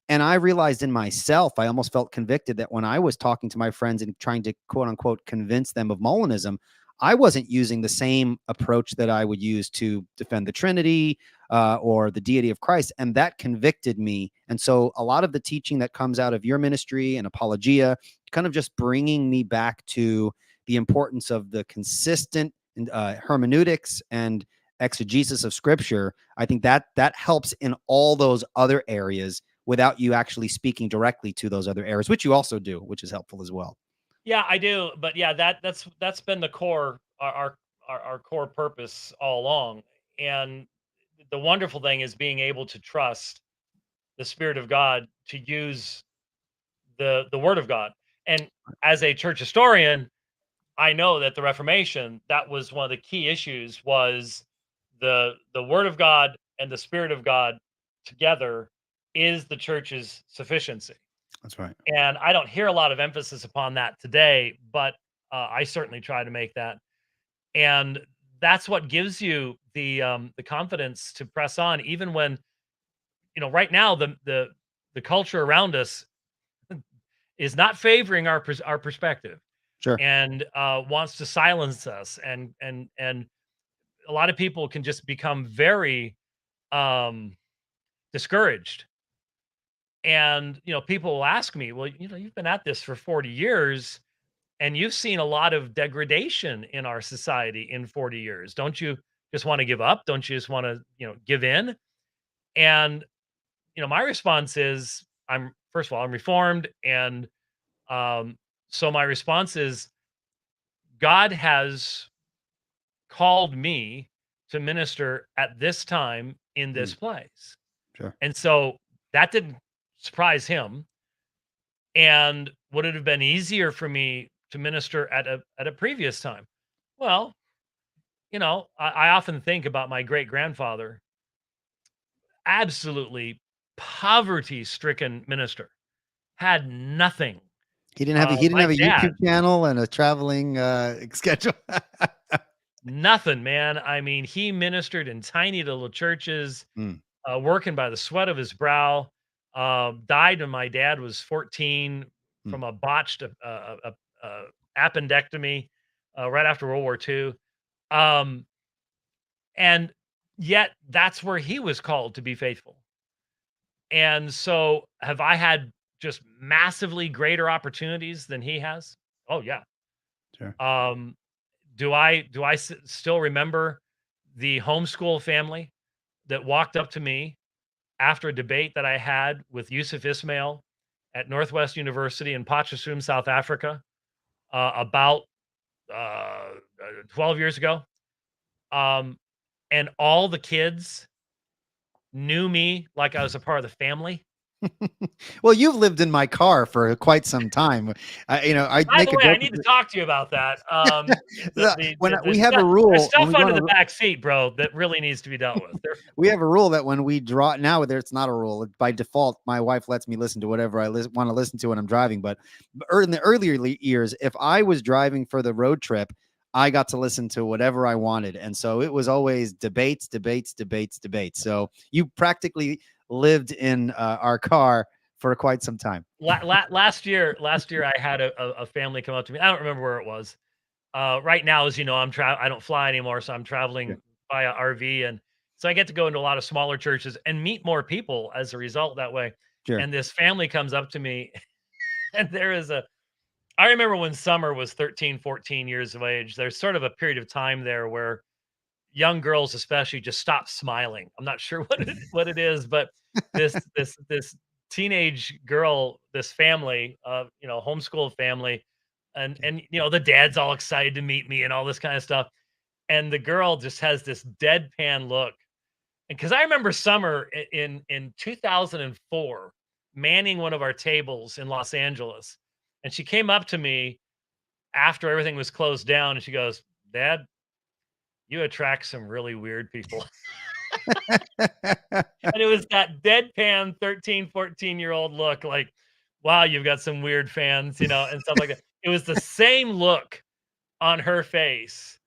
And I realized in myself, I almost felt convicted that when I was talking to my friends and trying to quote unquote convince them of Molinism, I wasn't using the same approach that I would use to defend the Trinity or the deity of Christ. And that convicted me. And so a lot of the teaching that comes out of your ministry and apologia, kind of just bringing me back to the importance of the consistent hermeneutics and exegesis of scripture. I think that helps in all those other areas without you actually speaking directly to those other areas, which you also do, which is helpful as well. Yeah, I do, but yeah, that's been the core our core purpose all along. And the wonderful thing is being able to trust the Spirit of God to use the Word of God. And as a church historian, I know that the Reformation, that was one of the key issues, was the Word of God and the Spirit of God together is the church's sufficiency. That's right. And I don't hear a lot of emphasis upon that today, but I certainly try to make that. And that's what gives you the confidence to press on, even when, right now the culture around us is not favoring our perspective, Sure. and wants to silence us, and a lot of people can just become very um, discouraged. And people will ask me, well, you've been at this for 40 years and you've seen a lot of degradation in our society in 40 years. Don't you just want to give up? Don't you just want to give in? And my response is, I'm first of all, I'm reformed, and so my response is, God has called me to minister at this time in this Mm, place. sure. And so that didn't surprise him. And would it have been easier for me to minister at a previous time? Well, I often think about my great grandfather, absolutely poverty stricken minister, had nothing. He didn't have a My dad, YouTube channel and a traveling schedule. nothing, man. I mean, he ministered in tiny little churches, Mm, working by the sweat of his brow. Died when my dad was 14 mm. from a botched appendectomy right after World War II. Um, and yet, that's where he was called to be faithful. And so, have I had just massively greater opportunities than he has? Oh yeah. Sure. Um, do I still remember the homeschool family that walked up to me after a debate that I had with Yusuf Ismail at Northwest University in Potchefstroom, South Africa, about uh, 12 years ago? Um, and all the kids knew me like I was a part of the family. Well, you've lived in my car for quite some time. I By make the a way, I joke. need to talk to you about that. When we have a There's rule, when stuff we go under on the a back seat, bro, that really needs to be dealt with. we have a rule that when we draw now, it's not a rule. By default, my wife lets me listen to whatever I want to listen to when I'm driving. But in the earlier years, if I was driving for the road trip, I got to listen to whatever I wanted. And so it was always debates, debates, debates, debates. So you practically lived in our car for quite some time. Last year, I had a family come up to me. I don't remember where it was. Right now, as you know, I don't fly anymore, so I'm Sure. traveling via RV, and so I get to go into a lot of smaller churches and meet more people as a result that way. Sure. And this family comes up to me, and I remember when Summer was 13, 14 years of age. There's sort of a period of time there where young girls especially just stop smiling. I'm not sure what it is, but this teenage girl, this family, homeschool family, and the dad's all excited to meet me and all this kind of stuff. And the girl just has this deadpan look. And because I remember Summer in 2004 manning one of our tables in Los Angeles, and she came up to me after everything was closed down, and she goes, "Dad, you attract some really weird people." And it was that deadpan 13, 14-year-old look like, wow, you've got some weird fans, and stuff like that. It was the same look on her face.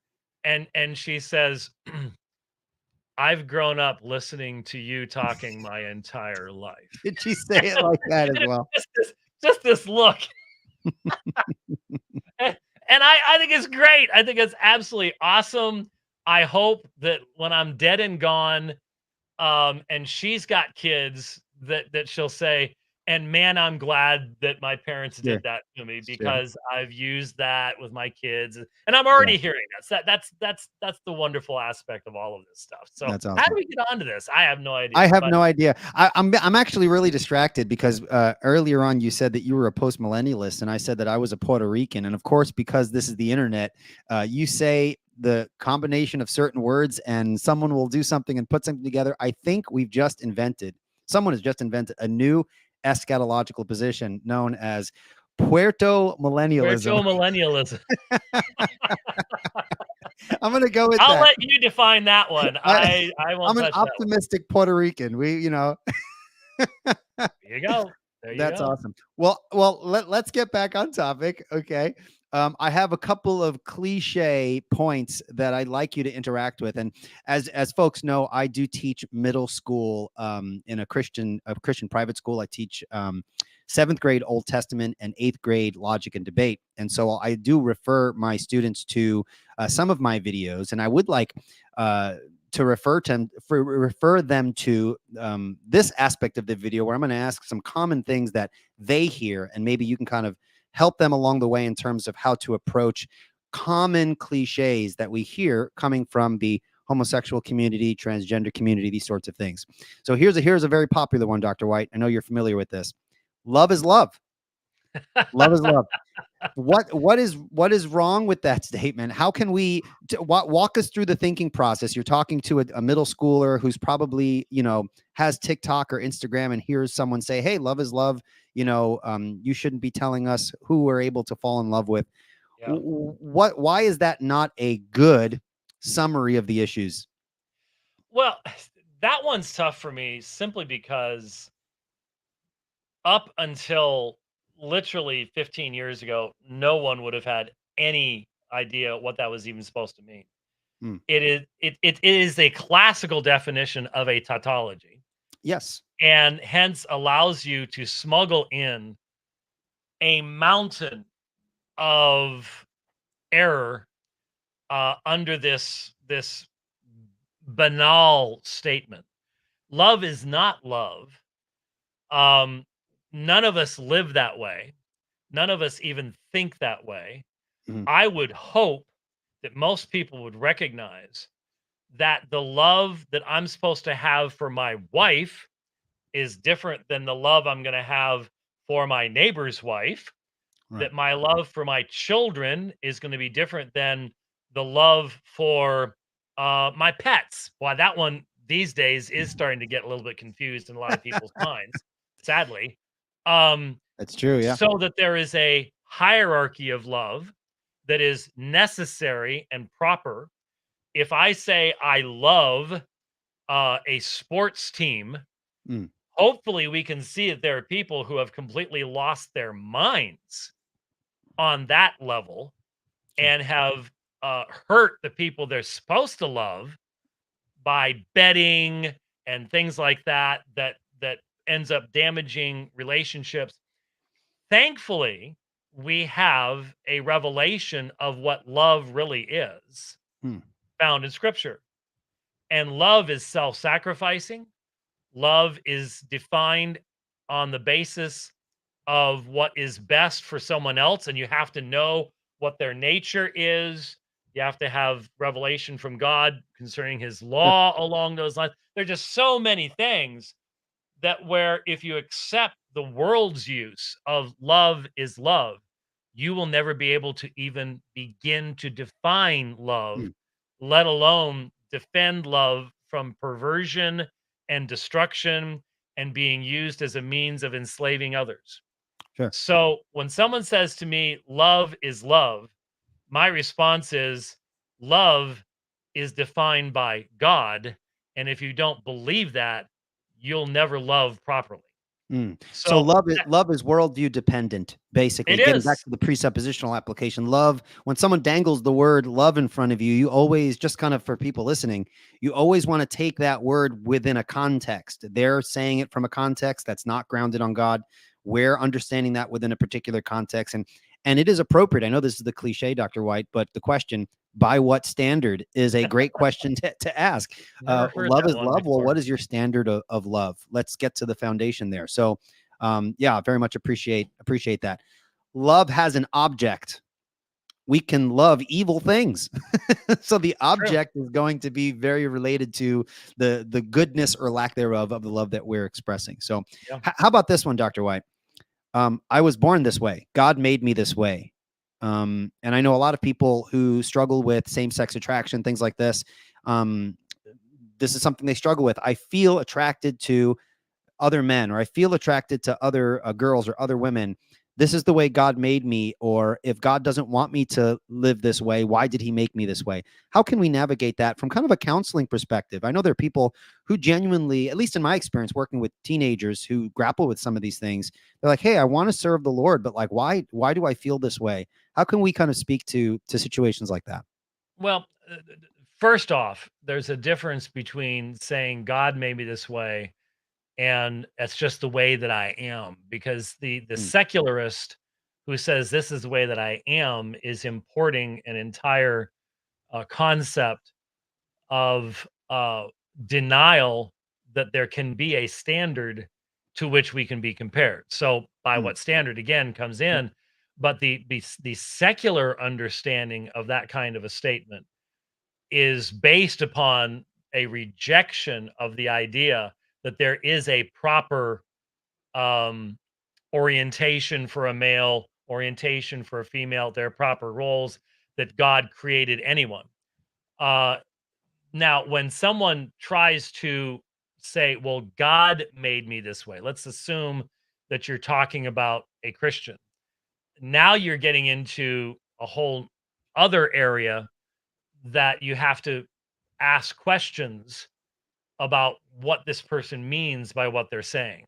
And she says, I've grown up listening to you talking my entire life. Did she say it like that as And it well? was just this look. And I think it's great. I think it's absolutely awesome. I hope that when I'm dead and gone, and she's got kids, that she'll say, and man, I'm glad that my parents Sure. did that to me, Sure. because I've used that with my kids, and I'm Yeah. already hearing that. So that's the wonderful aspect of all of this stuff. So That's how do awesome. we get onto this? I have no idea, I have but no idea. I'm actually really distracted because earlier on you said that you were a post millennialist, and I said that I was a Puerto Rican. And of course, because this is the internet, you say the combination of certain words, and someone will do something and put something together. I think someone has just invented a new eschatological position known as Puerto millennialism. millennialism. I'm going to go with I'll that. let you define that one. I won't I'm an touch that one. optimistic Puerto Rican. There you go. There you That's go. awesome. Well, let's get back on topic. Okay. I have a couple of cliche points that I'd like you to interact with. And as folks know, I do teach middle school in a Christian private school. I teach 7th grade Old Testament and 8th grade logic and debate. And so I do refer my students to some of my videos, and I would like to refer them to this aspect of the video where I'm going to ask some common things that they hear, and maybe you can kind of help them along the way in terms of how to approach common cliches that we hear coming from the homosexual community, transgender community, these sorts of things. So here's a very popular one, Dr. White. I know you're familiar with this. Love is love. Love is love. What is wrong with that statement? How can we walk us through the thinking process? You're talking to a middle schooler who's probably, has TikTok or Instagram and hears someone say, "Hey, love is love. You shouldn't be telling us who we're able to fall in love with." Yeah. Why is that not a good summary of the issues? Well, that one's tough for me simply because up until literally 15 years ago, no one would have had any idea what that was even supposed to mean. Hmm. It is a classical definition of a tautology. Yes. And hence allows you to smuggle in a mountain of error under this banal statement. Love is not love. None of us live that way. None of us even think that way. Mhm. I would hope that most people would recognize that the love that I'm supposed to have for my wife is different than the love I'm going to have for my neighbor's wife. Right. That my love for my children is going to be different than the love for my pets. Why that one these days is starting to get a little bit confused in a lot of people's minds, sadly. That's true. Yeah. So that there is a hierarchy of love that is necessary and proper. If I say I love a sports team, Mm. hopefully we can see that there are people who have completely lost their minds on that level and have hurt the people they're supposed to love by betting and things like that ends up damaging relationships. Thankfully, we have a revelation of what love really is found in scripture. And love is self-sacrificing. Love is defined on the basis of what is best for someone else, and you have to know what their nature is. You have to have revelation from God concerning his law along those lines. There are just so many things that where if you accept the world's use of love is love, you will never be able to even begin to define love, let alone defend love from perversion and destruction and being used as a means of enslaving others. Sure. So when someone says to me, love is love, my response is, love is defined by God. And if you don't believe that, you'll never love properly. So love that is worldview dependent, basically. it Getting back is. to the presuppositional application, love, when someone dangles the word love in front of you, you always, just kind of for people listening, you always want to take that word within a context. They're saying it from a context that's not grounded on God. We're understanding that within a particular context. And it is appropriate. I know this is the cliche, Dr. White, but the question, by what standard, is a great question to ask. Never heard Love that is one love. Well, before. what is your standard of love? Let's get to the foundation there. So, yeah, very much appreciate that. Love has an object. We can love evil things. So the object is going to be very related to the goodness or lack thereof of the love that we're expressing. So Yeah. how about this one, Dr. White? I was born this way. God made me this way. And I know a lot of people who struggle with same-sex attraction, things like this. This is something they struggle with. I feel attracted to other men, or I feel attracted to other girls or other women this is the way God made me, or if God doesn't want me to live this way, why did he make me this way? How can we navigate that from kind of a counseling perspective? I know there are people who genuinely, at least in my experience working with teenagers who grapple with some of these things, they're like, hey, I want to serve the Lord, but like, why do I feel this way? How can we kind of speak to situations like that? Well, first off, there's a difference between saying God made me this way and that's just the way that I am, because the Mm, secularist who says this is the way that I am is importing an entire concept of denial that there can be a standard to which we can be compared. So, by mm, what standard again comes in, but the secular understanding of that kind of a statement is based upon a rejection of the idea that there is a proper um, orientation for a male, orientation for a female, their proper roles, that God created anyone. Uh, Now, when someone tries to say, well, God made me this way, let's assume that you're talking about a Christian. Now you're getting into a whole other area that you have to ask questions about what this person means by what they're saying.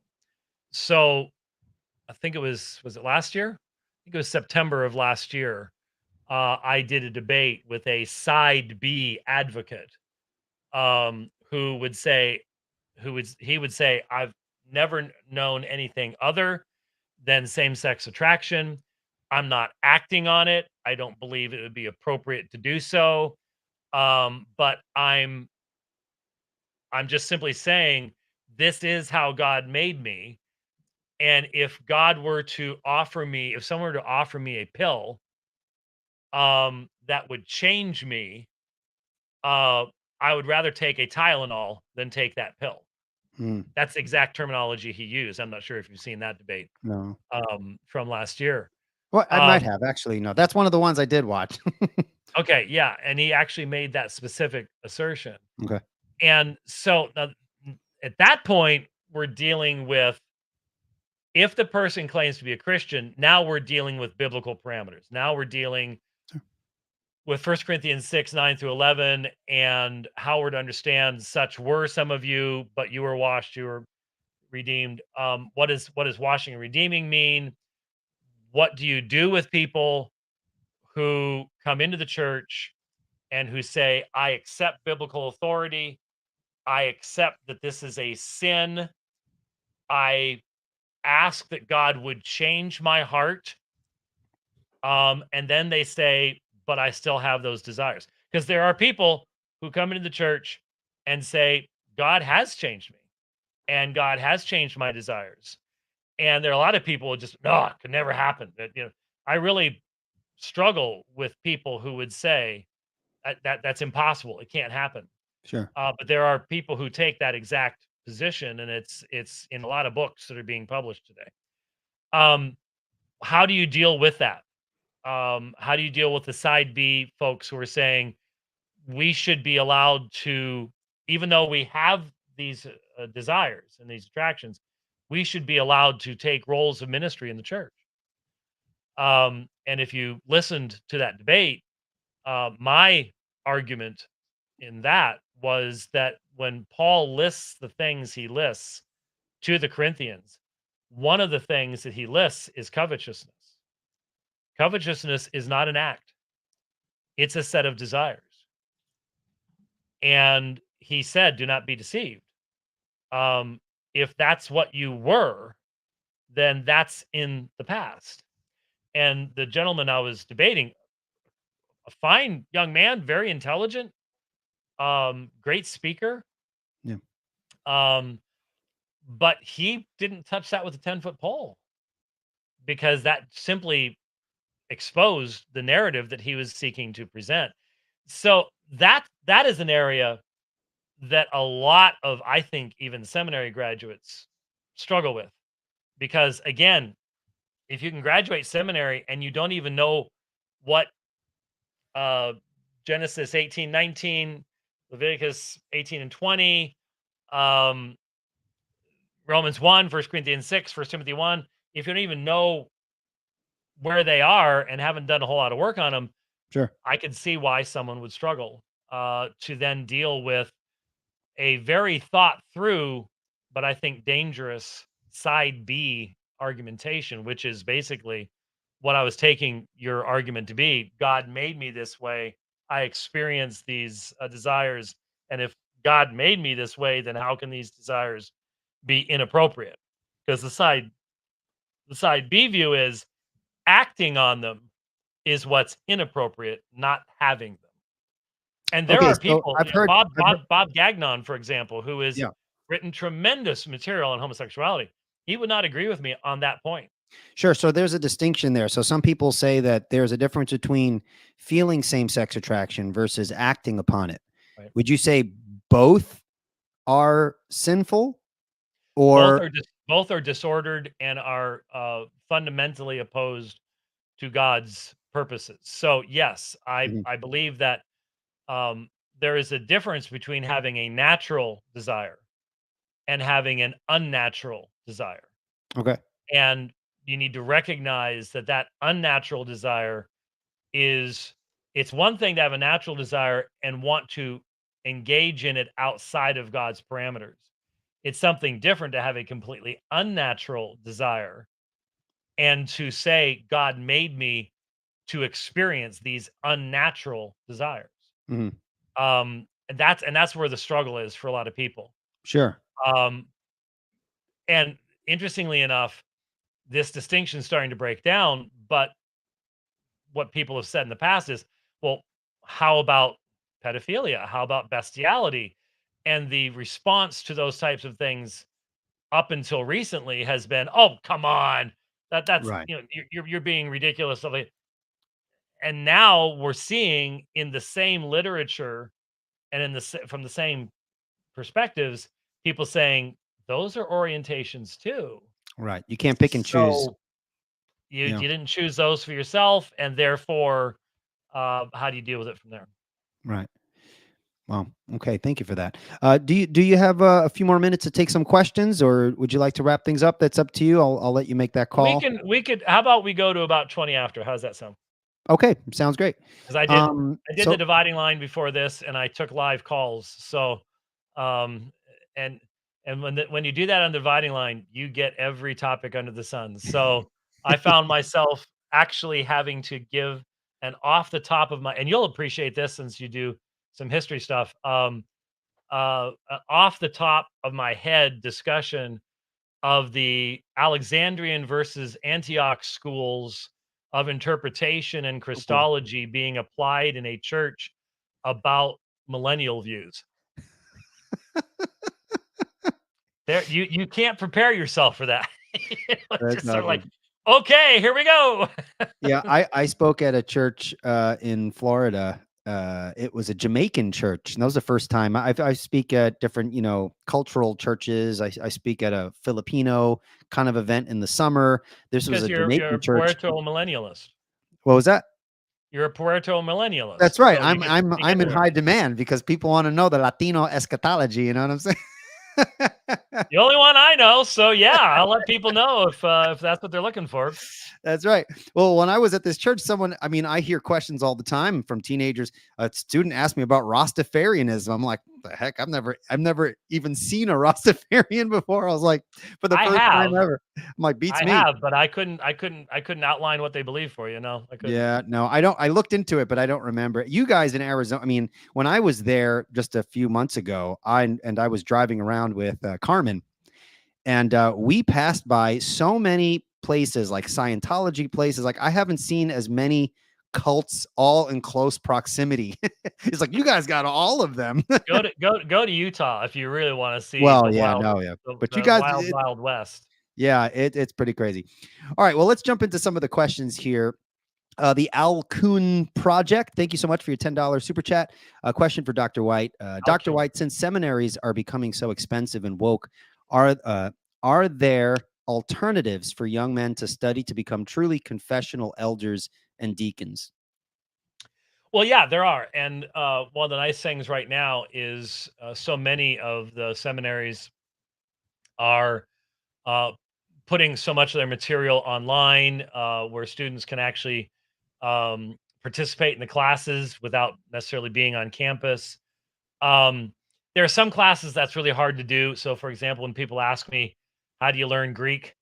So I think was it last year? I think it was September of last year. I did a debate with a side B advocate who would say, he would say, I've never known anything other than same-sex attraction. I'm not acting on it. I don't believe it would be appropriate to do so. But I'm just simply saying this is how God made me. And if God were to offer me, if someone were to offer me a pill that would change me, uh, I would rather take a Tylenol than take that pill. mm. That's the exact terminology he used. I'm not sure if you've seen that debate No. from last year. Well, I might Um, have actually. No, that's one of the ones I did watch. okay, yeah, and he actually made that specific assertion. Okay. And so at that point, we're dealing with, if the person claims to be a Christian, now we're dealing with biblical parameters. Now we're dealing Sure. with 1 Corinthians 6, 9 through 11, and how we're to understand such were some of you, but you were washed, you were redeemed. What does washing and redeeming mean? What do you do with people who come into the church and who say, I accept biblical authority, I accept that this is a sin, I ask that God would change my heart, and then they say, but I still have those desires. Because there are people who come into the church and say, God has changed me and God has changed my desires. And there are a lot of people who just, no, it could never happen. I really struggle with people who would say that's impossible. It can't happen. Sure. But there are people who take that exact position, and it's in a lot of books that are being published today. Um, how do you deal with that? How do you deal with the side B folks who are saying we should be allowed to, even though we have these desires and these attractions, we should be allowed to take roles of ministry in the church? And if you listened to that debate, my argument in that was that when Paul lists the things he lists to the Corinthians, one of the things that he lists is covetousness. Covetousness is not an act, it's a set of desires. And he said, do not be deceived. Um, if that's what you were, then that's in the past. And the gentleman I was debating, a fine young man, very intelligent, great speaker, Yeah. um, but he didn't touch that with a 10-foot pole because that simply exposed the narrative that he was seeking to present. So that is an area that a lot of, I think, even seminary graduates struggle with, because again, if you can graduate seminary and you don't even know what uh, Genesis 18:19, Leviticus 18 and 20, um, Romans 1, 1 Corinthians 6, 1 Timothy 1, if you don't even know where they are and haven't done a whole lot of work on them, Sure. I could see why someone would struggle to then deal with a very thought through, but I think dangerous side B argumentation, which is basically what I was taking your argument to be. God made me this way. I experience these desires. And if God made me this way, then how can these desires be inappropriate? Because the side B view is acting on them is what's inappropriate, not having them. And there Okay, are so people, I've heard Bob Gagnon, for example, who has yeah. written tremendous material on homosexuality. He would not agree with me on that point. Sure. So there's a distinction there. So some people say that there's a difference between feeling same-sex attraction versus acting upon it. Right? Would you say both are sinful Both or are both are disordered and are fundamentally opposed to God's purposes. So yes, I Mhm. I believe that there is a difference between having a natural desire and having an unnatural desire. Okay. And you need to recognize that that unnatural desire is it's one thing to have a natural desire and want to engage in it outside of God's parameters. It's something different to have a completely unnatural desire and to say God made me to experience these unnatural desires. Mhm. And that's where the struggle is for a lot of people. Sure. Um, and interestingly enough, this distinction is starting to break down, but what people have said in the past is, well, how about pedophilia? How about bestiality? And the response to those types of things up until recently has been, oh, come on. That's Right. you're being ridiculous. And now we're seeing in the same literature and from the same perspectives, people saying those are orientations too. Right. You can't pick and choose. So you Yeah. didn't choose those for yourself, and therefore, how do you deal with it from there? Right. Well, okay. Thank you for that. Do you have a few more minutes to take some questions, or would you like to wrap things up? That's up to you. I'll let you make that call. We could how about we go to about 20 after? How's that sound? Okay, sounds great. Because I did the So dividing line before this, and I took live calls. So, um, and when you do that on the dividing line, you get every topic under the sun. So I found myself actually having to give an off the top of my, and you'll appreciate this since you do some history stuff. Off the top of my head discussion of the Alexandrian versus Antioch schools of interpretation and oh boy, Christology being applied in a church about millennial views. There, you can't prepare yourself for that. It's that's just sort not of like, good. okay, here we go. Yeah, I spoke at a church in Florida. It was a Jamaican church, and that was the first time I speak at different, cultural churches. I speak at a Filipino kind of event in the summer. This was Because a you're Jamaican a church. Puerto millennialist. What was that? You're a Puerto millennialist. That's right. So I'm I'm you get I'm to in learn. high demand because people want to know the Latino eschatology. You know what I'm saying? The only one I know. So yeah, I'll let people know if that's what they're looking for. That's right. Well, when I was at this church, I mean, I hear questions all the time from teenagers. A student asked me about Rastafarianism. I'm like, what the heck? I've never even seen a Rastafarian before. I was like, for the I first time have. ever. I'm like, beats I me. have, but I couldn't outline what they believe for you. No, I couldn't. Yeah, no, I don't. I looked into it, but I don't remember it. You guys in Arizona. I mean, when I was there just a few months ago, I was driving around with Carmen, and we passed by so many places like Scientology places. Like I haven't seen as many cults all in close proximity. It's like you guys got all of them. Go to Utah if you really want to see Well, yeah, no, yeah, but you the guys, wild west. yeah, it's pretty crazy. All right, well, let's jump into some of the questions here. The Al Kuhn Project. Thank you so much for your $10 super chat. A question for Dr. White. Dr. Okay. White, since seminaries are becoming so expensive and woke, are there alternatives for young men to study to become truly confessional elders and deacons? Well, yeah, there are, and one of the nice things right now is so many of the seminaries are uh, putting so much of their material online, where students can actually participate in the classes without necessarily being on campus. There are some classes that's really hard to do. So, for example, when people ask me, how do you learn Greek?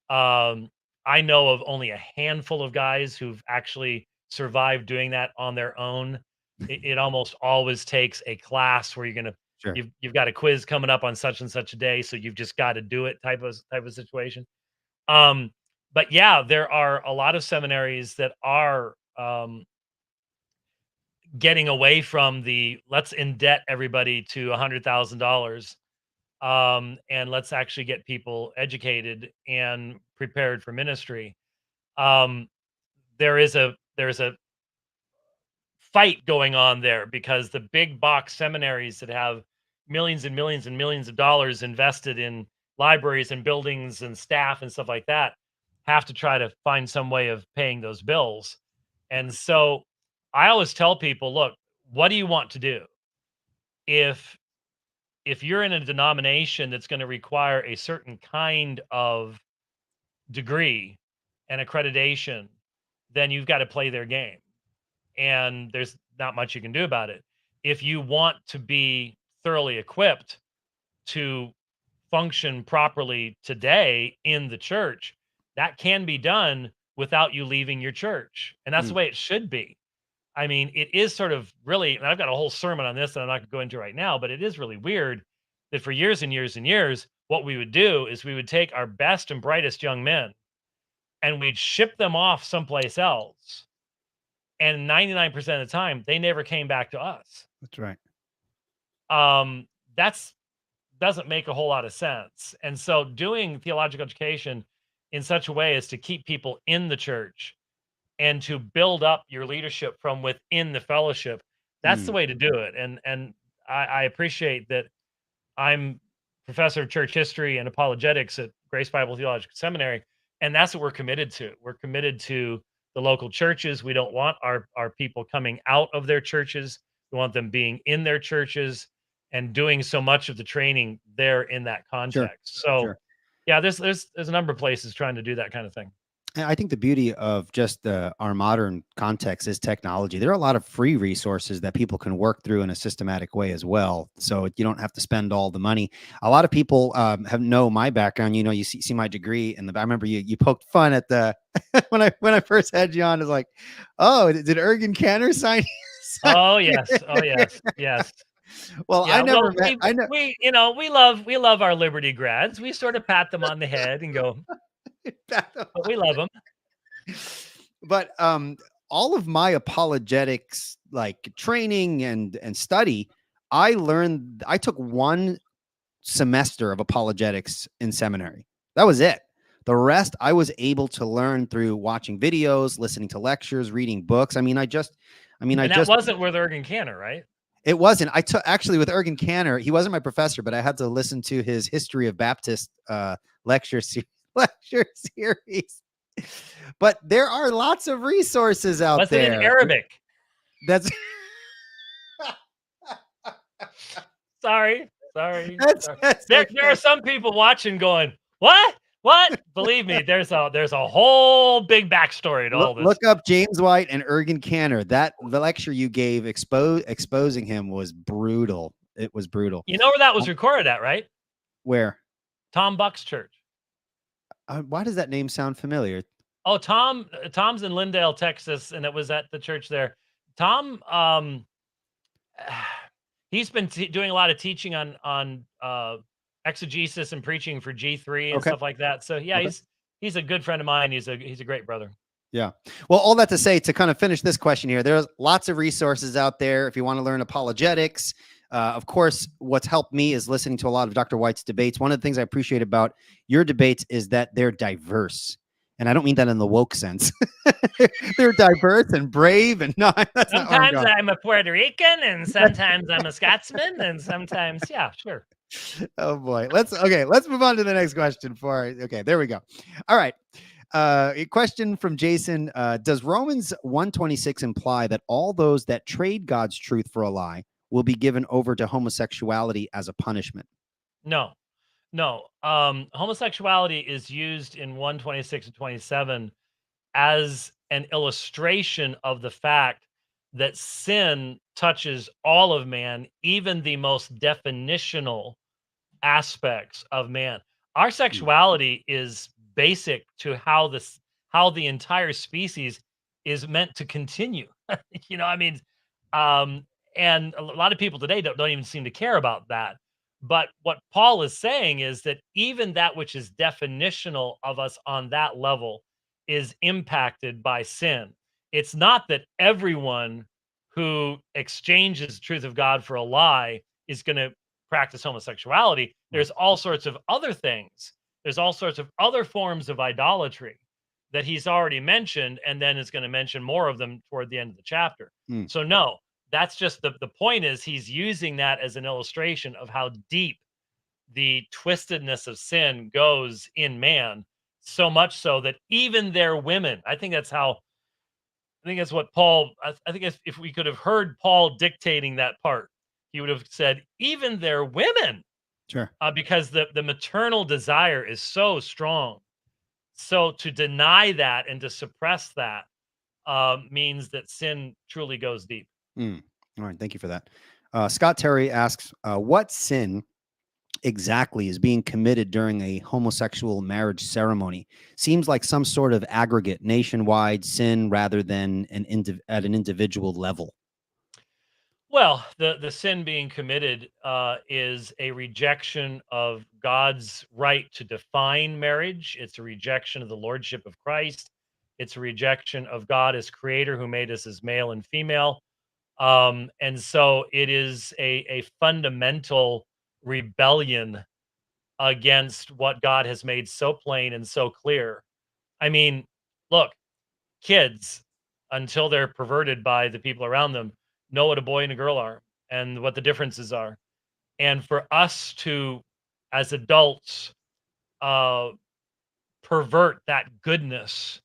Um, I know of only a handful of guys who've actually survived doing that on their own. It almost always takes a class where Sure. you've got a quiz coming up on such and such a day, so you've just got to do it type of situation. Um, but yeah, there are a lot of seminaries that are getting away from the let's indebt everybody to $100,000, and let's actually get people educated and prepared for ministry. Um, there's a fight going on there because the big box seminaries that have millions and millions and millions of dollars invested in libraries and buildings and staff and stuff like that have to try to find some way of paying those bills. And so I always tell people, look, what do you want to do? If if you're in a denomination that's going to require a certain kind of degree and accreditation, then you've got to play their game. And there's not much you can do about it. If you want to be thoroughly equipped to function properly today in the church, that can be done without you leaving your church. And that's the Mm. way it should be. I mean, it is sort of really, and I've got a whole sermon on this that I'm not going to go into right now, but it is really weird that for years and years and years, what we would do is we would take our best and brightest young men and we'd ship them off someplace else. And 99% of the time, they never came back to us. That's right. That's doesn't make a whole lot of sense. And so doing theological education in such a way as to keep people in the church and to build up your leadership from within the fellowship, that's the Mm. way to do it. And I appreciate that I'm professor of church history and apologetics at Grace Bible Theological Seminary, and that's what we're committed to. We're committed to the local churches. We don't want our people coming out of their churches. We want them being in their churches and doing so much of the training there in that Sure. context. So, Sure. yeah, there's a number of places trying to do that kind of thing. And I think the beauty of just our modern context is technology. There are a lot of free resources that people can work through in a systematic way as well. So you don't have to spend all the money. A lot of people have know my background. You know, you see my degree, and I remember you poked fun at the when I first had you on. It's like, oh, did Ergen Canner sign? Oh yes, oh yes, yes. Well, Yeah, I never well, met. I know. we love our Liberty grads. We sort of pat them on the head and go, but we love them. But all of my apologetics like training and study, I took one semester of apologetics in seminary. That was it. The rest I was able to learn through watching videos, listening to lectures, reading books. And that wasn't with Ergen Canner, right? It wasn't. I took actually with Ergen Canner. He wasn't my professor, but I had to listen to his History of Baptist lecture series. But there are lots of resources out Was there. it in Arabic? That's sorry. that's There okay. are some people watching going, what? Believe me, there's a whole big backstory to all this. Look up James White and Ergen Canner. The lecture you gave exposing him was brutal. It was brutal. You know where that was recorded at, right? Where? Tom Buck's church. Why does that name sound familiar? Oh, Tom's in Lindale, Texas, and it was at the church there. Tom, he's been doing a lot of teaching on exegesis and preaching for G3 and stuff like that. So yeah, he's a good friend of mine. He's a great brother. Yeah. Well, all that to say, to kind of finish this question here, there's lots of resources out there if you want to learn apologetics. Of course, what's helped me is listening to a lot of Dr. White's debates. One of the things I appreciate about your debates is that they're diverse. And I don't mean that in the woke sense. They're diverse and brave. And no, that's sometimes not I'm a Puerto Rican and sometimes I'm a Scotsman and sometimes, yeah, sure. Oh boy. Let's move on to the next question okay, there we go. All right. A question from Jason. Does Romans 1:26 imply that all those that trade God's truth for a lie will be given over to homosexuality as a punishment? No, No. Homosexuality is used in 126 and 27 as an illustration of the fact that sin touches all of man, even the most definitional aspects of man. Our Mm, sexuality is basic to how the entire species is meant to continue. I mean, um, and a lot of people today don't even seem to care about that. But what Paul is saying is that even that which is definitional of us on that level is impacted by sin. It's not that everyone who exchanges the truth of God for a lie is going to practice homosexuality. right. There's all sorts of other things. There's all sorts of other forms of idolatry that he's already mentioned, and then is going to mention more of them toward the end of the chapter. Mm, So no, that's just the point is he's using that as an illustration of how deep the twistedness of sin goes in man, so much so that even their women, I think that's what Paul, I think if we could have heard Paul dictating that part, he would have said, even their women, sure. because the maternal desire is so strong. So to deny that and to suppress that means that sin truly goes deep. Mm. All right. Thank you for that. Scott Terry asks, what sin exactly is being committed during a homosexual marriage ceremony? Seems like some sort of aggregate nationwide sin rather than at an individual level. Well, the sin being committed is a rejection of God's right to define marriage. It's a rejection of the lordship of Christ. It's a rejection of God as creator who made us as male and female. And so it is a fundamental rebellion against what God has made so plain and so clear. I mean, look, kids, until they're perverted by the people around them, know what a boy and a girl are and what the differences are. And for us to, as adults, uh, pervert that goodness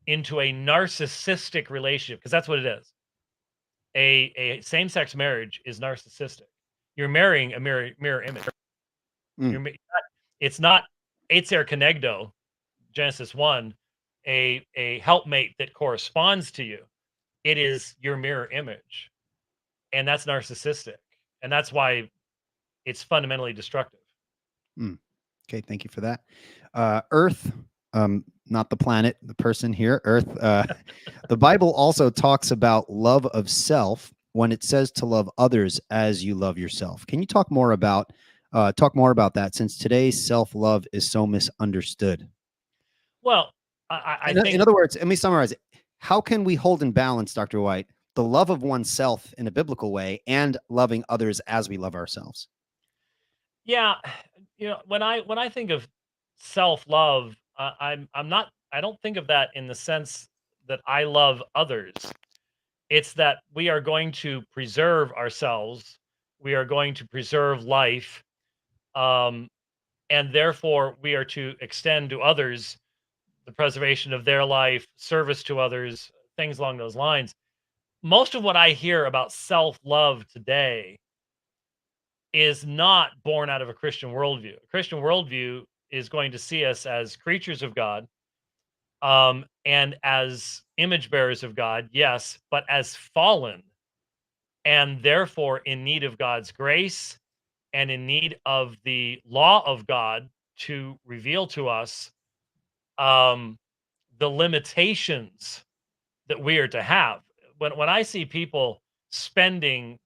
into a narcissistic relationship, because that's what it is. A same-sex marriage is narcissistic. You're marrying a mirror image. Mm, You're ma- it's not Aether Kenegdo, Genesis 1, a helpmate that corresponds to you. It is your mirror image, and that's narcissistic, and that's why it's fundamentally destructive. mm. Okay. Thank you for that. Earth, not the planet, the person here, Earth. The Bible also talks about love of self when it says to love others as you love yourself. Can you talk more about that, since today's self-love is so misunderstood? Well, I In think, other words, let me summarize it. How can we hold in balance, Dr. White, the love of oneself in a biblical way and loving others as we love ourselves? yeah, when I think of self love, I don't think of that in the sense that I love others. It's that we are going to preserve ourselves, we are going to preserve life, um, and therefore we are to extend to others the preservation of their life, service to others, things along those lines. Most of what I hear about self love today is not born out of a Christian worldview. A Christian worldview is going to see us as creatures of God, and as image bearers of God, yes, but as fallen and therefore in need of God's grace and in need of the law of God to reveal to us um, the limitations that we are to have. When I see people spending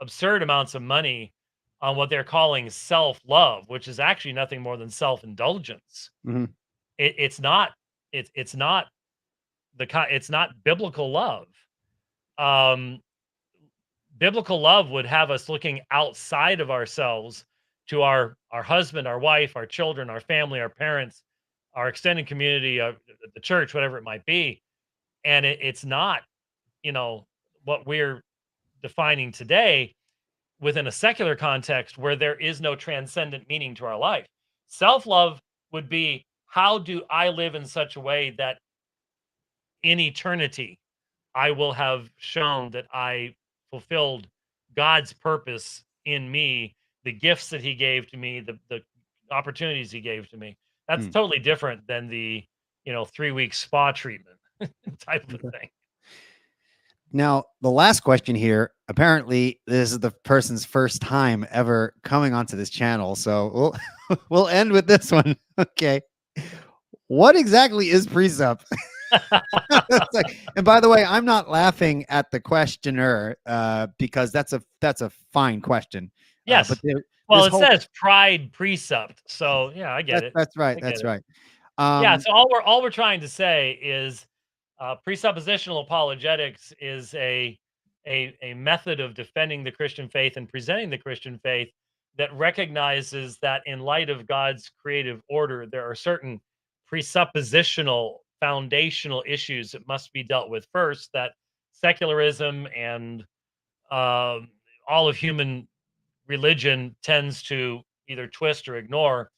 absurd amounts of money on what they're calling self-love, which is actually nothing more than self-indulgence. Mhm. It's not it's not it's not biblical love. Um, Biblical love would have us looking outside of ourselves to our husband, our wife, our children, our family, our parents, our extended community, the church, whatever it might be. And it's not, you know, what we're defining today within a secular context where there is no transcendent meaning to our life. Self love would be, how do I live in such a way that in eternity I will have shown that I fulfilled God's purpose in me, the gifts that He gave to me, the opportunities he gave to me. That's Hmm. totally different than the 3-week spa treatment type of Okay. thing. Now, the last question here, apparently this is the person's first time ever coming onto this channel. So we'll end with this one. Okay. What exactly is Presup? And by the way, I'm not laughing at the questioner because that's a fine question. But Yes. Well, this it whole says pride presupped. So yeah, I get it. that's right. I get That's it. right. Yeah. Um, So all we're trying to say is presuppositional apologetics is a method of defending the Christian faith and presenting the Christian faith that recognizes that in light of God's creative order, there are certain presuppositional foundational issues that must be dealt with first. That secularism and um, all of human religion tends to either twist or ignore.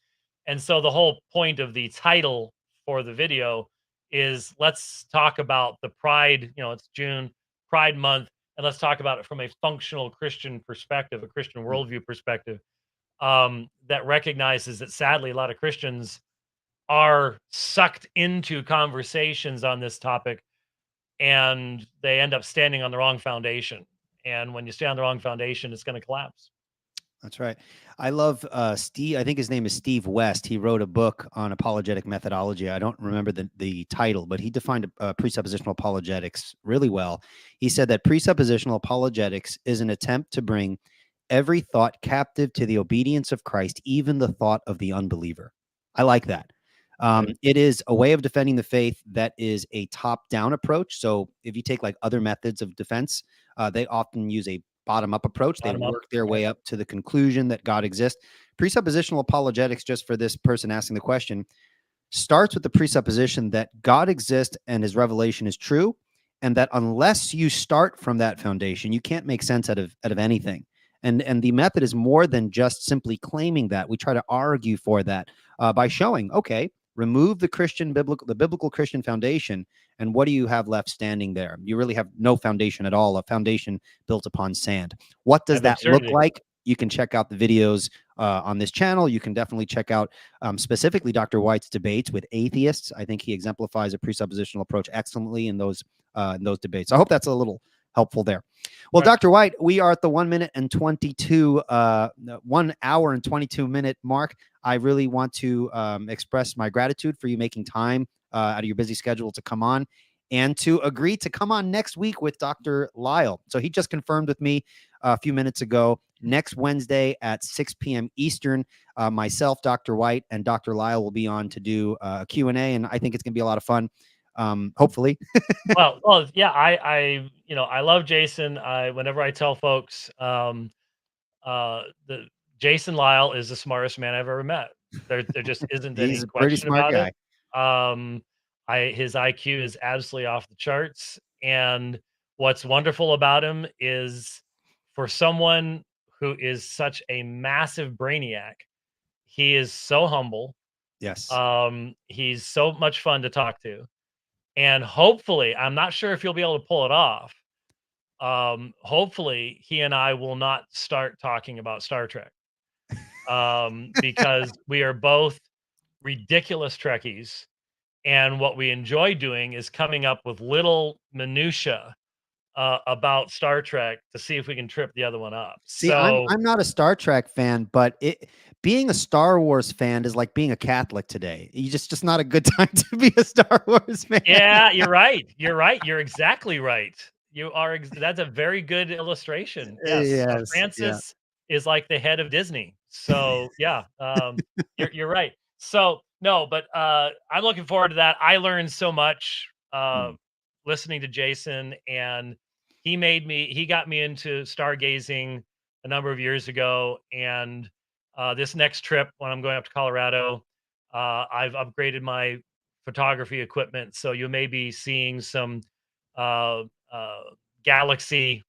And so the whole point of the title for the video is let's talk about the Pride, it's June, Pride Month, and let's talk about it from a functional Christian perspective, a Christian worldview perspective, that recognizes that sadly a lot of Christians are sucked into conversations on this topic and they end up standing on the wrong foundation. And when you stand on the wrong foundation, it's going to collapse. That's right. I love Steve. I think his name is Steve West. He wrote a book on apologetic methodology. I don't remember the title, but he defined presuppositional apologetics really well. He said that presuppositional apologetics is an attempt to bring every thought captive to the obedience of Christ, even the thought of the unbeliever. I like that. Right. It is a way of defending the faith that is a top-down approach. So if you take like other methods of defense, they often use a bottom-up approach. They Bottom up. work their Right. way up to the conclusion that God exists. Presuppositional apologetics, just for this person asking the question, starts with the presupposition that God exists and his revelation is true, and that unless you start from that foundation, you can't make sense out of anything. And the method is more than just simply claiming that. We try to argue for that by showing, okay, remove the biblical Christian foundation, and what do you have left standing there? You really have no foundation at all, a foundation built upon sand. What does Of that look absurdity. like? You can check out the videos on this channel. You can definitely check out specifically Dr. White's debates with atheists. I think he exemplifies a presuppositional approach excellently in those debates. I hope that's a little helpful there. Well, Right. Dr. White, we are at the 1 minute and 1 hour and 22-minute mark. I really want to express my gratitude for you making time out of your busy schedule to come on and to agree to come on next week with Dr. Lyle. So he just confirmed with me a few minutes ago, next Wednesday at 6 p.m. Eastern, myself, Dr. White, and Dr. Lyle will be on to do a Q&A, and I think it's going to be a lot of fun, hopefully. Well, yeah, I love Jason. Whenever I tell folks, the Jason Lyle is the smartest man I've ever met. There just isn't He's any a pretty question smart about it. guy. His IQ is absolutely off the charts, and what's wonderful about him is for someone who is such a massive brainiac, he is so humble. Yes. He's so much fun to talk to, and hopefully, I'm not sure if he'll be able to pull it off. Hopefully, he and I will not start talking about Star Trek, because we are both ridiculous Trekkies, and what we enjoy doing is coming up with little minutia about Star Trek to see if we can trip the other one up. See, I'm So, I'm not a Star Trek fan, but being a Star Wars fan is like being a Catholic today. You just not a good time to be a Star Wars fan. yeah, you're right. You're right. You're exactly right. That's a very good illustration. Yes, Yes, yeah. Francis is like the head of Disney. So yeah, you're right. So no, but I'm looking forward to that. I learned so much Mm, listening to Jason, and he got me into stargazing a number of years ago, and this next trip when I'm going up to Colorado, I've upgraded my photography equipment, so you may be seeing some uh, uh, galaxy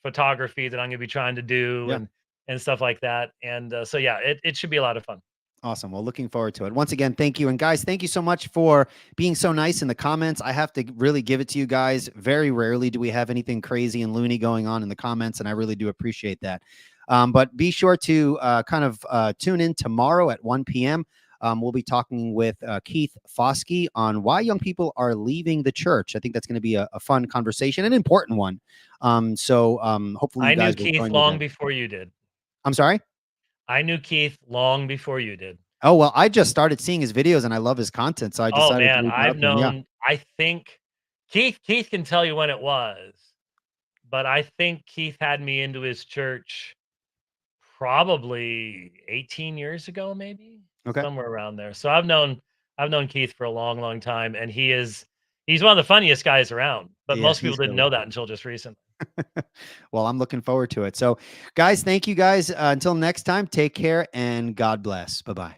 photography that I'm going to be trying to do, yeah. and stuff like that. And so yeah, it should be a lot of fun. Awesome. Well, looking forward to it. Once again, thank you. And guys, thank you so much for being so nice in the comments. I have to really give it to you guys. Very rarely do we have anything crazy and loony going on in the comments, and I really do appreciate that. But be sure to kind of tune in tomorrow at 1 p.m. We'll be talking with Keith Foskey on why young people are leaving the church. I think that's going to be a fun conversation, an important one. So hopefully you I knew guys will Keith join me long then. before you did. I'm sorry? I knew Keith long before you did. Oh, well, I just started seeing his videos and I love his content. So I Oh decided to man, reach I've out to him. Yeah. known. I think Keith can tell you when it was, but I think Keith had me into his church probably 18 years ago, maybe Okay. somewhere around there. So I've known Keith for a long, long time, and he's one of the funniest guys around. But Yes, most people he's didn't silly. know that until just recently. Well, I'm looking forward to it. So, guys, thank you guys. Until next time, take care and God bless. Bye bye.